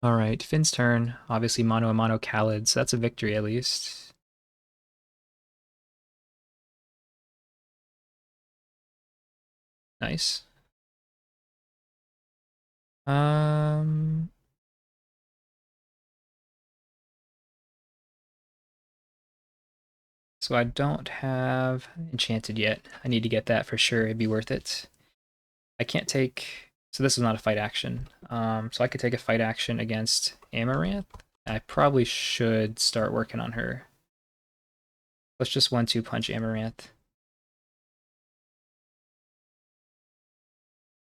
Alright, Finn's turn. Obviously mano-a-mano Khaled, so that's a victory at least. Nice. So I don't have Enchanted yet. I need to get that for sure. It'd be worth it. I can't take... So this is not a fight action. So I could take a fight action against Amaranth. I probably should start working on her. Let's just 1-2 punch Amaranth.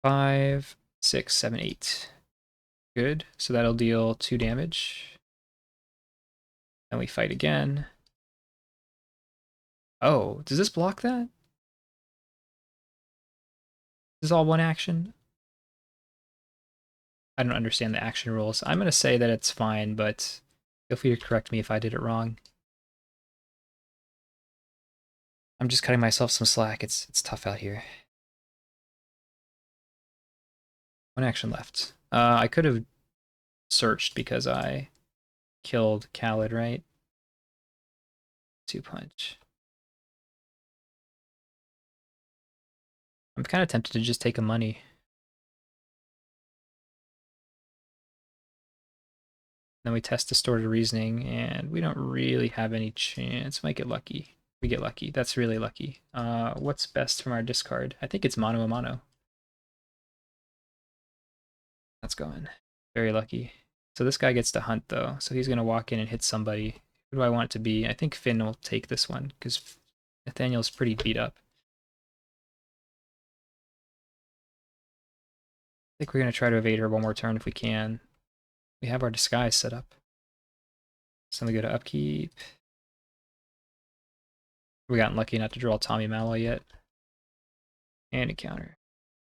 5, 6, 7, 8. Good. So that'll deal 2 damage. Then we fight again. Oh, does this block that? This is all one action? I don't understand the action rules. I'm going to say that it's fine, but feel free to correct me if I did it wrong. I'm just cutting myself some slack. It's tough out here. One action left. I could have searched because I killed Khaled, right? 2 punch. I'm kind of tempted to just take a money. Then we test distorted reasoning, and we don't really have any chance. Might get lucky. We get lucky. That's really lucky. What's best from our discard? I think it's mano-a-mano. That's going. Very lucky. So this guy gets to hunt, though. So he's going to walk in and hit somebody. Who do I want it to be? I think Finn will take this one, because Nathaniel's pretty beat up. I think we're going to try to evade her one more turn if we can. We have our disguise set up. So we go to upkeep. We gotten lucky not to draw Tommy Malloy yet. And a counter.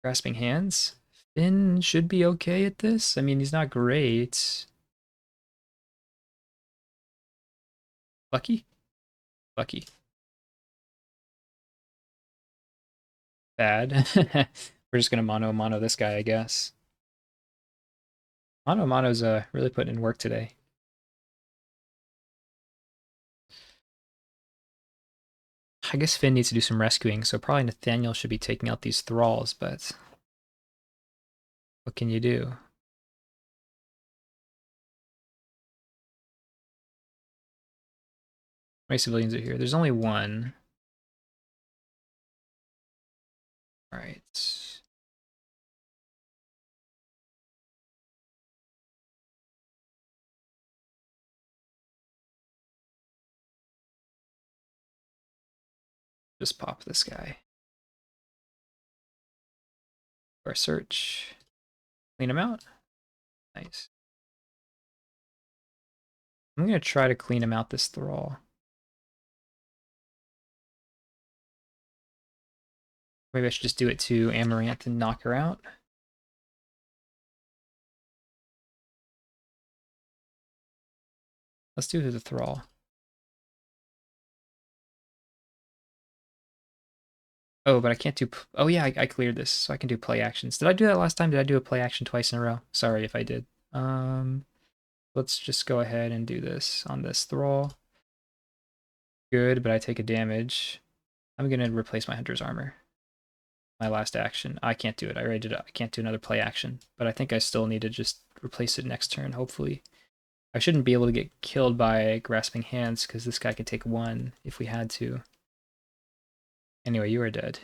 Grasping Hands. Finn should be okay at this. I mean, he's not great. Lucky? Lucky. Bad. We're just gonna mono this guy, I guess. Mono's really putting in work today. I guess Finn needs to do some rescuing, so probably Nathaniel should be taking out these thralls, but what can you do? How many civilians are here? There's only one. Alright. Just pop this guy. our search. Clean him out. Nice. I'm going to try to clean him out this thrall. Maybe I should just do it to Amaranth and knock her out. Let's do it to the thrall. Oh, but I can't do... Oh yeah, I cleared this, so I can do play actions. Did I do that last time? Did I do a play action twice in a row? Sorry if I did. Let's just go ahead and do this on this thrall. Good, but I take a damage. I'm going to replace my Hunter's Armor. My last action. I can't do it. I already did it. I can't do another play action. But I think I still need to just replace it next turn, hopefully. I shouldn't be able to get killed by Grasping Hands, because this guy can take one if we had to. Anyway, you are dead.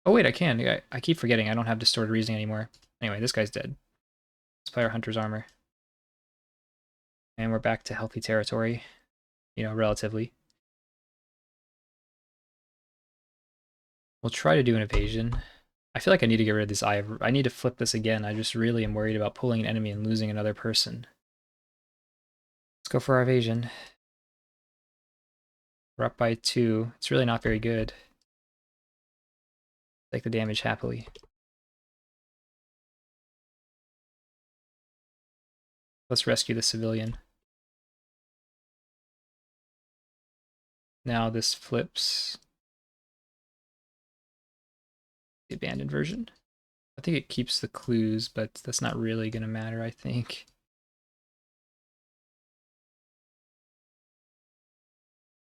Oh wait, I can. I keep forgetting I don't have Distorted Reasoning anymore. Anyway, this guy's dead. Let's play our Hunter's Armor. And we're back to healthy territory. You know, relatively. We'll try to do an evasion. I feel like I need to get rid of this eye. I need to flip this again. I just really am worried about pulling an enemy and losing another person. Let's go for our evasion. We're up by 2. It's really not very good. Take the damage happily. Let's rescue the civilian. Now this flips. The abandoned version. I think it keeps the clues, but that's not really going to matter, I think.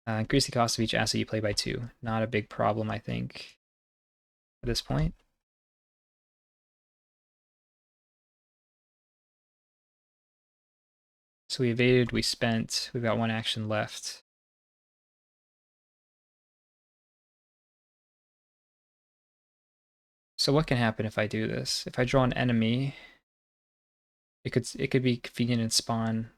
Increase the cost of each asset you play by 2. Not a big problem, I think, at this point. So we evaded, we spent, we've got 1 action left. So what can happen if I do this? If I draw an enemy, it could be convenient and spawn.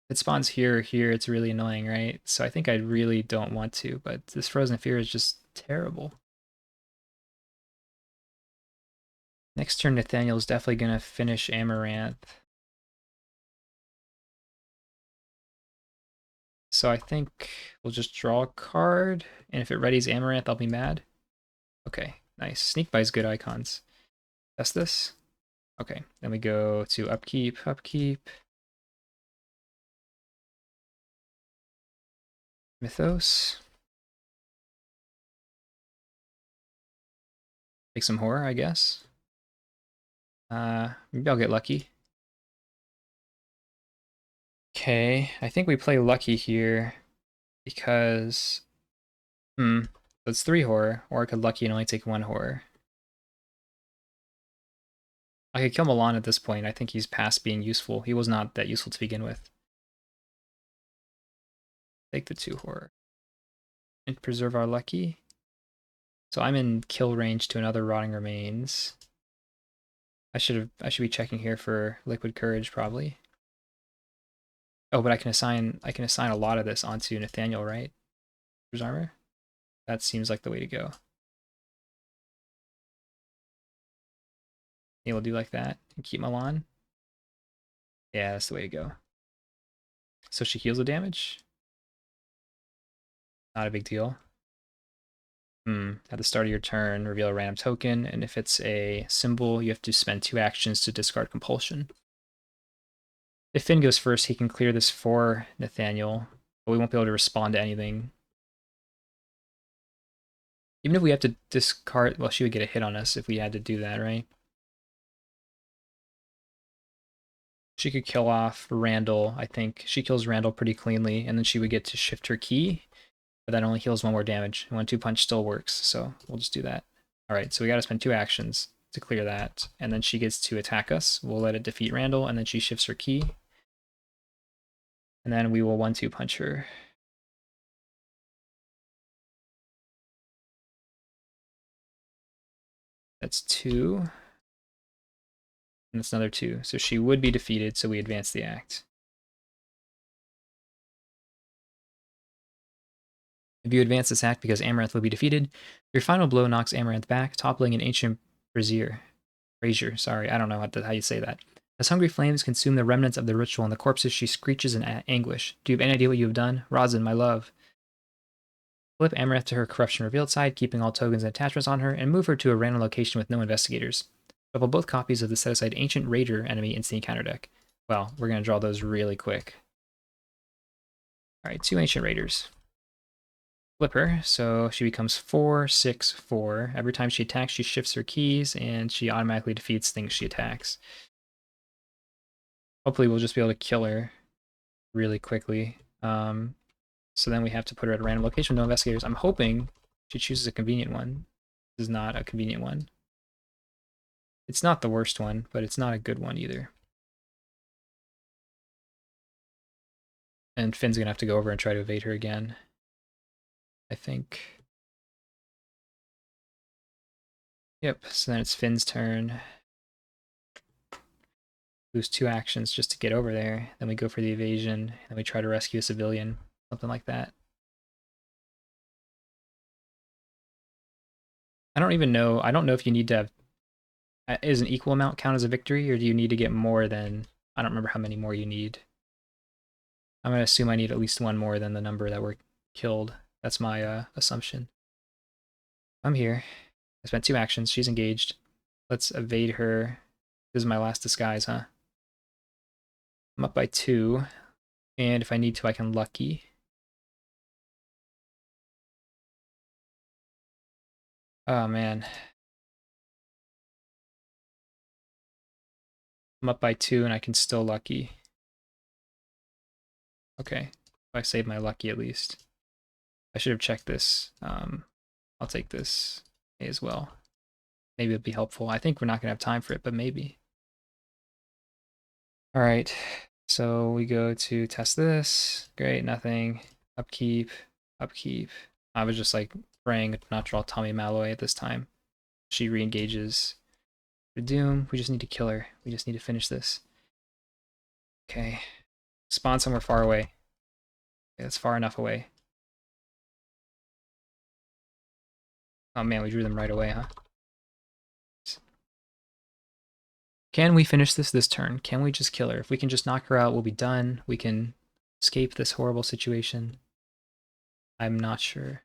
If it spawns here or here, it's really annoying, right? So I think I really don't want to, but this Frozen Fear is just terrible. Next turn, Nathaniel's definitely going to finish Amaranth. So I think we'll just draw a card, and if it readies Amaranth, I'll be mad. Okay, nice. Sneak buys good icons. Test this. Okay, then we go to upkeep, upkeep. Mythos. Take some horror, I guess. Maybe I'll get lucky. Okay, I think we play lucky here because... so it's 3 horror, or I could lucky and only take 1 horror. I could kill Milan at this point. I think he's past being useful. He was not that useful to begin with. Take the 2 horror. And preserve our lucky. So I'm in kill range to another Rotting Remains. I should be checking here for Liquid Courage probably. Oh, but I can assign a lot of this onto Nathaniel, right? There's armor. That seems like the way to go. Yeah, we'll do like that and keep Milan. Yeah, that's the way to go. So she heals the damage. Not a big deal. At the start of your turn, reveal a random token, and if it's a symbol, you have to spend 2 actions to discard compulsion. If Finn goes first, he can clear this for Nathaniel, but we won't be able to respond to anything. Even if we have to discard, well, she would get a hit on us if we had to do that, right? She could kill off Randall, I think. She kills Randall pretty cleanly, and then she would get to shift her key, but that only heals 1 more damage. 1-2 punch still works, so we'll just do that. Alright, so we gotta spend 2 actions to clear that, and then she gets to attack us. We'll let it defeat Randall, and then she shifts her key. And then we will 1-2 punch her. That's 2. And that's another 2. So she would be defeated, so we advance the act. If you advance this act because Amaranth will be defeated, your final blow knocks Amaranth back, toppling an ancient brazier. Sorry, I don't know how you say that. As hungry flames consume the remnants of the ritual and the corpses, she screeches in anguish. Do you have any idea what you have done? Rosin, my love. Flip Amaranth to her corruption revealed side, keeping all tokens and attachments on her, and move her to a random location with no investigators. Shuffle both copies of the set-aside Ancient Raider enemy into the encounter deck. Well, we're going to draw those really quick. Alright, 2 Ancient Raiders. Flip her, so she becomes 4/6/4. Every time she attacks, she shifts her keys, and she automatically defeats things she attacks. Hopefully we'll just be able to kill her really quickly. So then we have to put her at a random location with no investigators. I'm hoping she chooses a convenient one. This is not a convenient one. It's not the worst one, but it's not a good one either. And Finn's gonna have to go over and try to evade her again, I think. Yep, so then it's Finn's turn. Lose 2 actions just to get over there. Then we go for the evasion, and we try to rescue a civilian. Something like that. I don't even know. I don't know if you need to have... Is an equal amount count as a victory, or do you need to get more than... I don't remember how many more you need. I'm going to assume I need at least 1 more than the number that were killed. That's my assumption. I'm here. I spent 2 actions. She's engaged. Let's evade her. This is my last disguise, huh? I'm up by 2. And if I need to, I can lucky. Oh, man. I'm up by 2 and I can still lucky. Okay. I saved my lucky at least. I should have checked this. I'll take this as well. Maybe it'd be helpful. I think we're not going to have time for it, but maybe. All right. So we go to test this. Great, nothing. Upkeep, upkeep. I was just like praying to not draw Tommy Malloy at this time. She re-engages. Doom, we just need to kill her. We just need to finish this. Okay. Spawn somewhere far away. Okay, that's far enough away. Oh man, we drew them right away, huh? Can we finish this turn? Can we just kill her? If we can just knock her out, we'll be done. We can escape this horrible situation. I'm not sure.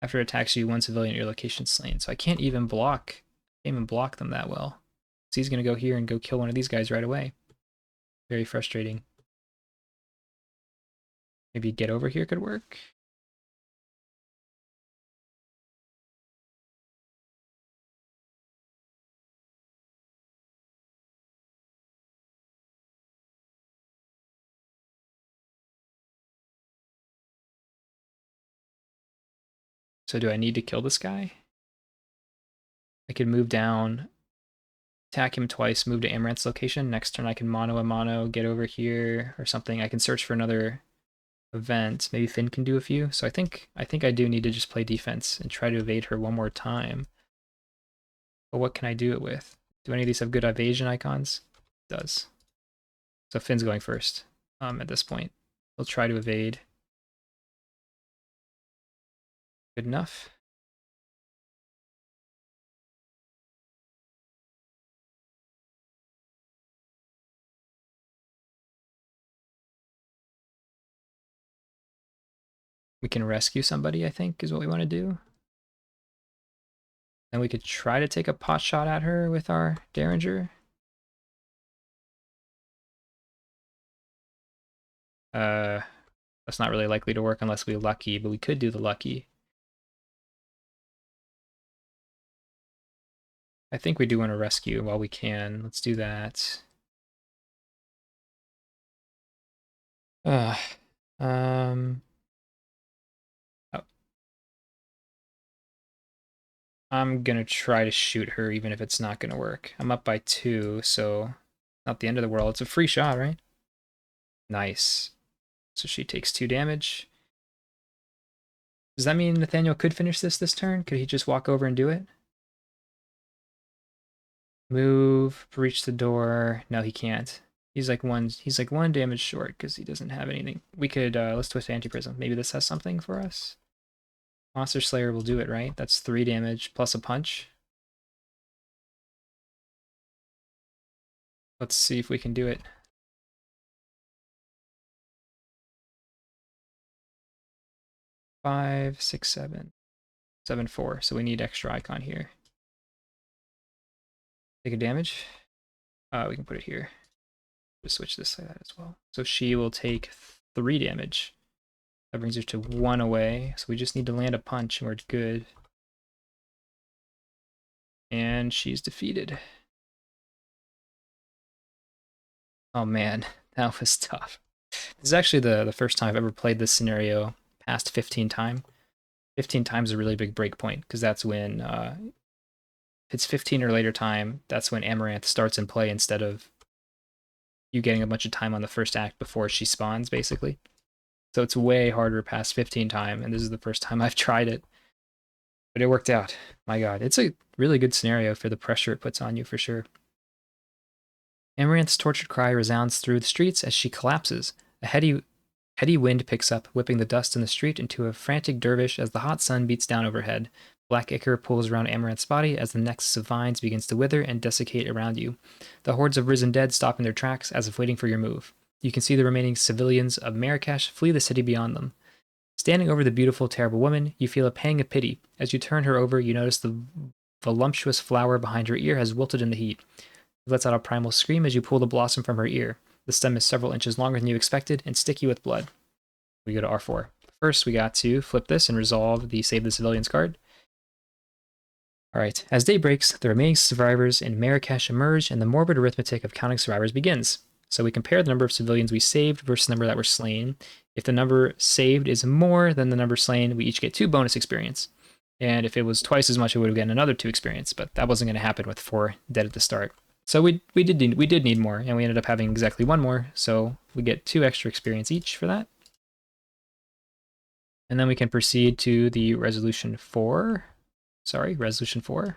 After it attacks you, 1 civilian at your location slain. So I can't even block them that well. So he's gonna go here and go kill one of these guys right away. Very frustrating. Maybe get over here could work. So do I need to kill this guy? I could move down, attack him twice, move to Amaranth's location. Next turn I can mono a mono, get over here or something. I can search for another event. Maybe Finn can do a few. So I think I do need to just play defense and try to evade her one more time. But what can I do it with? Do any of these have good evasion icons? It does. So Finn's going first at this point. He'll try to evade. Good enough. We can rescue somebody, I think, is what we want to do. And we could try to take a pot shot at her with our Derringer. That's not really likely to work unless we lucky, but we could do the lucky. I think we do want to rescue while we can. Let's do that. Oh. I'm gonna try to shoot her even if it's not gonna work. I'm up by 2, so not the end of the world. It's a free shot, right? Nice. So she takes 2 damage. Does that mean Nathaniel could finish this turn? Could he just walk over and do it? Move, breach the door. No, he can't. He's like one damage short because he doesn't have anything. We could let's twist anti-prism. Maybe this has something for us. Monster Slayer will do it, right? That's 3 damage plus a punch. Let's see if we can do it. 5, 6, 7, 7, 4. So we need extra icon here. Take a damage. We can put it here. Just switch this like that as well. So she will take 3 damage. That brings her to 1 away. So we just need to land a punch and we're good. And she's defeated. Oh man, that was tough. This is actually the first time I've ever played this scenario past 15 times. 15 times is a really big break point, because that's when, if it's 15 or later time, that's when Amaranth starts in play instead of you getting a bunch of time on the first act before she spawns, basically. So it's way harder past 15 time, and this is the first time I've tried it. But it worked out. My god, it's a really good scenario for the pressure it puts on you, for sure. Amaranth's tortured cry resounds through the streets as she collapses. A heady wind picks up, whipping the dust in the street into a frantic dervish as the hot sun beats down overhead. Black ichor pulls around Amaranth's body as the nexus of vines begins to wither and desiccate around you. The hordes of risen dead stop in their tracks as if waiting for your move. You can see the remaining civilians of Marrakesh flee the city beyond them. Standing over the beautiful, terrible woman, you feel a pang of pity. As you turn her over, you notice the voluptuous flower behind her ear has wilted in the heat. It lets out a primal scream as you pull the blossom from her ear. The stem is several inches longer than you expected and sticky with blood. We go to R4. First, we got to flip this and resolve the Save the Civilians card. Alright, as day breaks, the remaining survivors in Marrakesh emerge and the morbid arithmetic of counting survivors begins. So we compare the number of civilians we saved versus the number that were slain. If the number saved is more than the number slain, we each get 2 bonus experience. And if it was twice as much, it would have gotten another 2 experience, but that wasn't going to happen with 4 dead at the start. So we did need more, and we ended up having exactly 1 more, so we get 2 extra experience each for that. And then we can proceed to the resolution 4. Sorry, resolution 4.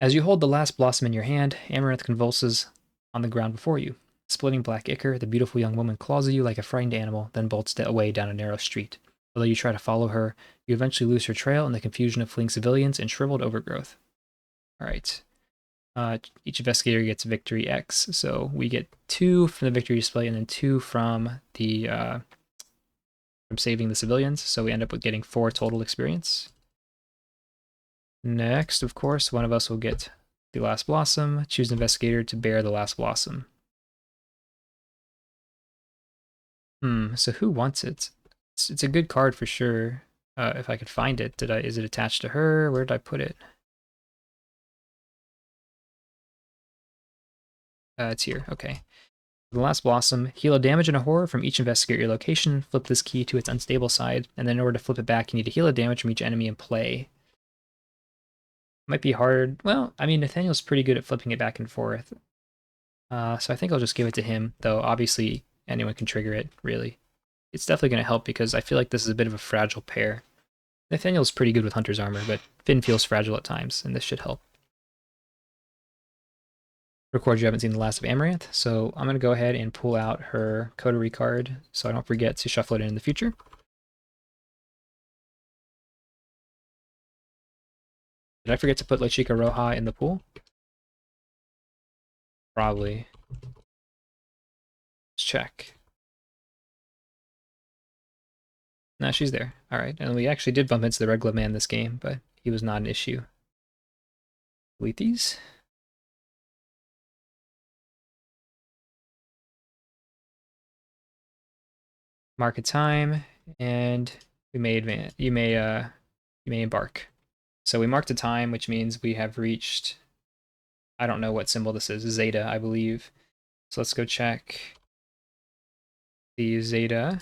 As you hold the last blossom in your hand, Amaranth convulses on the ground before you. Splitting black ichor, the beautiful young woman claws at you like a frightened animal, then bolts away down a narrow street. Although you try to follow her, you eventually lose her trail in the confusion of fleeing civilians and shriveled overgrowth. Alright. Each investigator gets victory X, so we get 2 from the victory display and then 2 from the from saving the civilians, so we end up with getting 4 total experience. Next, of course, one of us will get the last blossom. Choose investigator to bear the last blossom. So who wants it? It's a good card for sure. If I could find it, is it attached to her? Where did I put it? It's here. Okay. The last blossom, heal a damage and a horror from each investigator at your location. Flip this key to its unstable side, and then in order to flip it back, you need to heal a damage from each enemy in play. Might be hard. Well, I mean, Nathaniel's pretty good at flipping it back and forth. So I think I'll just give it to him, though obviously anyone can trigger it, really. It's definitely going to help because I feel like this is a bit of a fragile pair. Nathaniel's pretty good with Hunter's armor, but Finn feels fragile at times, and this should help. Record you haven't seen the last of Amaranth, so I'm going to go ahead and pull out her coterie card so I don't forget to shuffle it in the future. Did I forget to put La Chica Roja in the pool? Probably. Let's check. No, she's there. Alright, and we actually did bump into the Red Glove Man this game, but he was not an issue. Delete these. Mark a time, and you may embark. So we marked a time, which means we have reached, I don't know what symbol this is, Zeta, I believe. So let's go check the Zeta.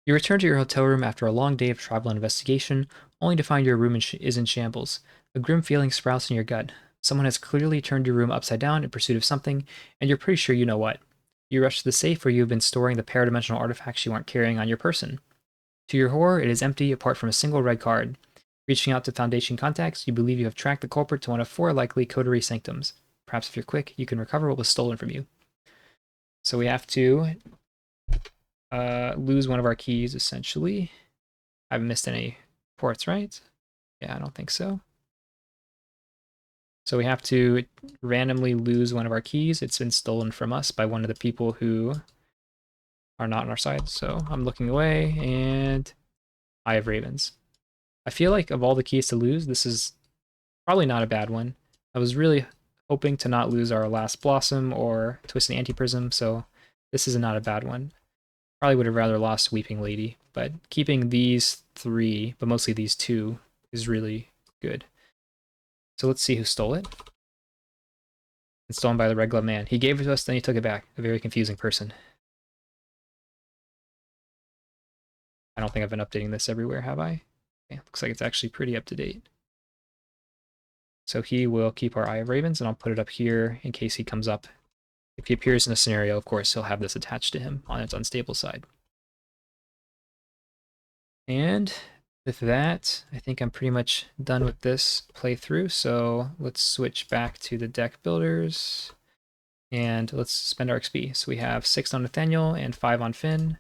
You return to your hotel room after a long day of travel and investigation, only to find your room is in shambles. A grim feeling sprouts in your gut. Someone has clearly turned your room upside down in pursuit of something, and you're pretty sure you know what. You rush to the safe where you have been storing the paradimensional artifacts you aren't carrying on your person. To your horror, it is empty apart from a single red card. Reaching out to Foundation contacts, you believe you have tracked the culprit to one of 4 likely coterie sanctums. Perhaps if you're quick, you can recover what was stolen from you. So we have to lose one of our keys, essentially. I haven't missed any ports, right? Yeah, I don't think so. So we have to randomly lose one of our keys. It's been stolen from us by one of the people who are not on our side. So I'm looking away, and Eye of Ravens. I feel like of all the keys to lose, this is probably not a bad one. I was really hoping to not lose our Last Blossom or Twisted Anti-Prism, so this is not a bad one. Probably would have rather lost Weeping Lady, but keeping these 3, but mostly these 2, is really good. So let's see who stole it. It's stolen by the Red Glove Man. He gave it to us, then he took it back. A very confusing person. I don't think I've been updating this everywhere, have I? Okay, looks like it's actually pretty up to date. So he will keep our Eye of Ravens, and I'll put it up here in case he comes up. If he appears in a scenario, of course, he'll have this attached to him on its unstable side. And with that, I think I'm pretty much done with this playthrough, so let's switch back to the deck builders, and let's spend our XP. So we have 6 on Nathaniel and 5 on Finn.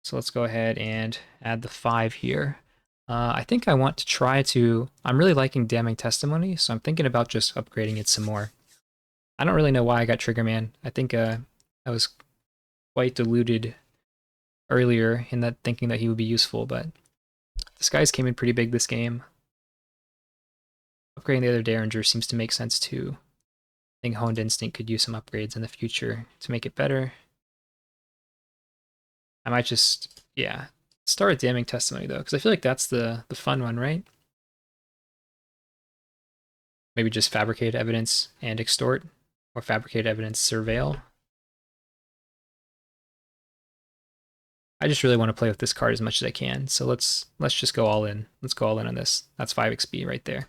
So let's go ahead and add the 5 here. I think I want to try to... I'm really liking Damning Testimony, so I'm thinking about just upgrading it some more. I don't really know why I got Trigger Man. I think I was quite deluded earlier in that thinking that he would be useful, but this guy's came in pretty big this game. Upgrading the other Derringer seems to make sense too. I think Honed Instinct could use some upgrades in the future to make it better. I might just, yeah, start with Damning Testimony though, because I feel like that's the fun one, right? Maybe just Fabricate Evidence and Extort, or Fabricate Evidence Surveil. I just really want to play with this card as much as I can, so let's just go all in. Let's go all in on this. That's 5 XP right there.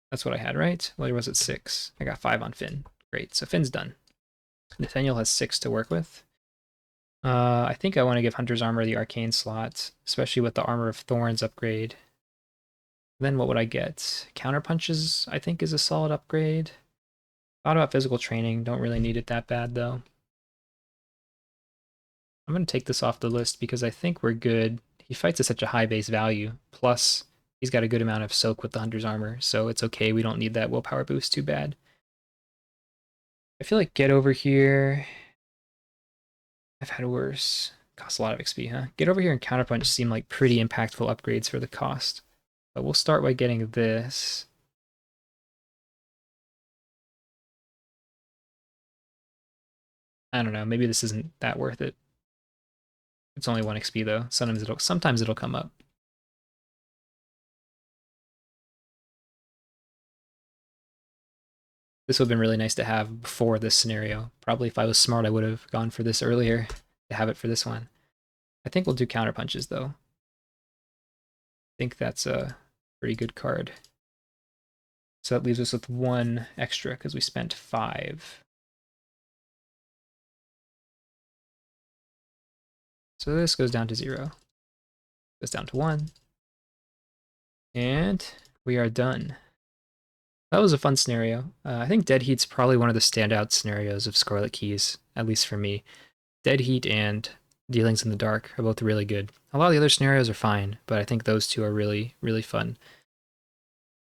That's what I had, right? Well, was it 6? I got 5 on Finn. Great, so Finn's done. Nathaniel has 6 to work with. I think I want to give Hunter's Armor the Arcane slot, especially with the Armor of Thorns upgrade. Then what would I get? Counter Punches, I think, is a solid upgrade. Thought about Physical Training, don't really need it that bad, though. I'm going to take this off the list because I think we're good. He fights at such a high base value, plus he's got a good amount of soak with the Hunter's Armor, so it's okay. We don't need that willpower boost too bad. I feel like Get Over Here... I've had worse. Costs a lot of XP, huh? Get Over Here and Counterpunch seem like pretty impactful upgrades for the cost. But we'll start by getting this. I don't know, maybe this isn't that worth it. It's only 1 XP though. Sometimes it'll come up. This would have been really nice to have before this scenario. Probably if I was smart, I would have gone for this earlier to have it for this one. I think we'll do Counter Punches though. I think that's a pretty good card. So that leaves us with 1 extra because we spent 5. So this goes down to 0. Goes down to 1. And we are done. That was a fun scenario. I think Dead Heat's probably one of the standout scenarios of Scarlet Keys, at least for me. Dead Heat and Dealings in the Dark are both really good. A lot of the other scenarios are fine, but I think those 2 are really, really fun.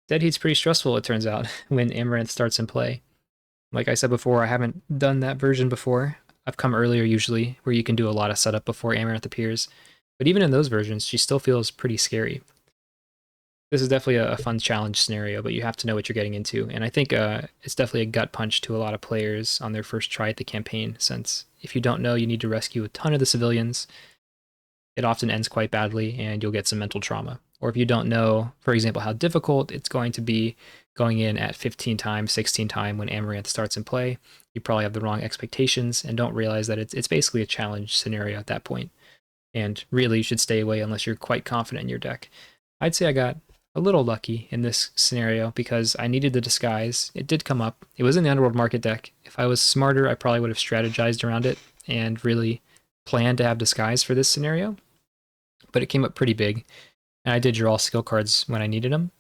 Dead Heat's pretty stressful, it turns out, when Amaranth starts in play. Like I said before, I haven't done that version before. I've come earlier usually, where you can do a lot of setup before Amaranth appears. But even in those versions, she still feels pretty scary. This is definitely a fun challenge scenario, but you have to know what you're getting into. And I think it's definitely a gut punch to a lot of players on their first try at the campaign, since if you don't know you need to rescue a ton of the civilians, it often ends quite badly and you'll get some mental trauma. Or if you don't know, for example, how difficult it's going to be going in at 15 times, 16 times when Amaranth starts in play, you probably have the wrong expectations and don't realize that it's basically a challenge scenario at that point. And really, you should stay away unless you're quite confident in your deck. I'd say I got a little lucky in this scenario because I needed the disguise. It did come up. It was in the Underworld Market deck. If I was smarter, I probably would have strategized around it and really planned to have disguise for this scenario. But it came up pretty big, and I did draw skill cards when I needed them.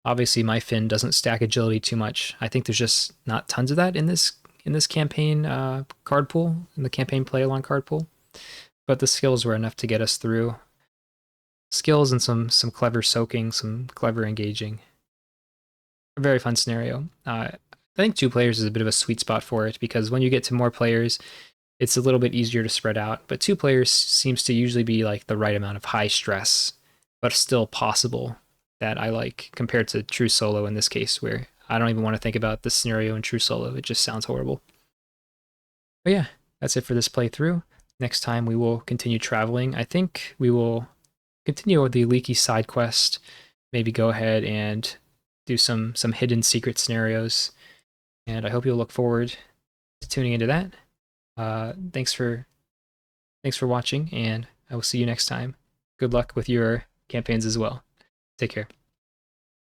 Obviously, my Finn doesn't stack agility too much. I think there's just not tons of that in this campaign card pool, in the campaign play-along card pool. But the skills were enough to get us through. Skills and some clever soaking, some clever engaging. A very fun scenario. I think 2 players is a bit of a sweet spot for it because when you get to more players, it's a little bit easier to spread out. But 2 players seems to usually be like the right amount of high stress, but still possible, that I like compared to true solo in this case, where I don't even want to think about this scenario in true solo. It just sounds horrible. But yeah, that's it for this playthrough. Next time we will continue traveling. I think we will continue with the leaky side quest. Maybe go ahead and do some hidden secret scenarios. And I hope you'll look forward to tuning into that. Thanks for watching, and I will see you next time. Good luck with your campaigns as well. Take care.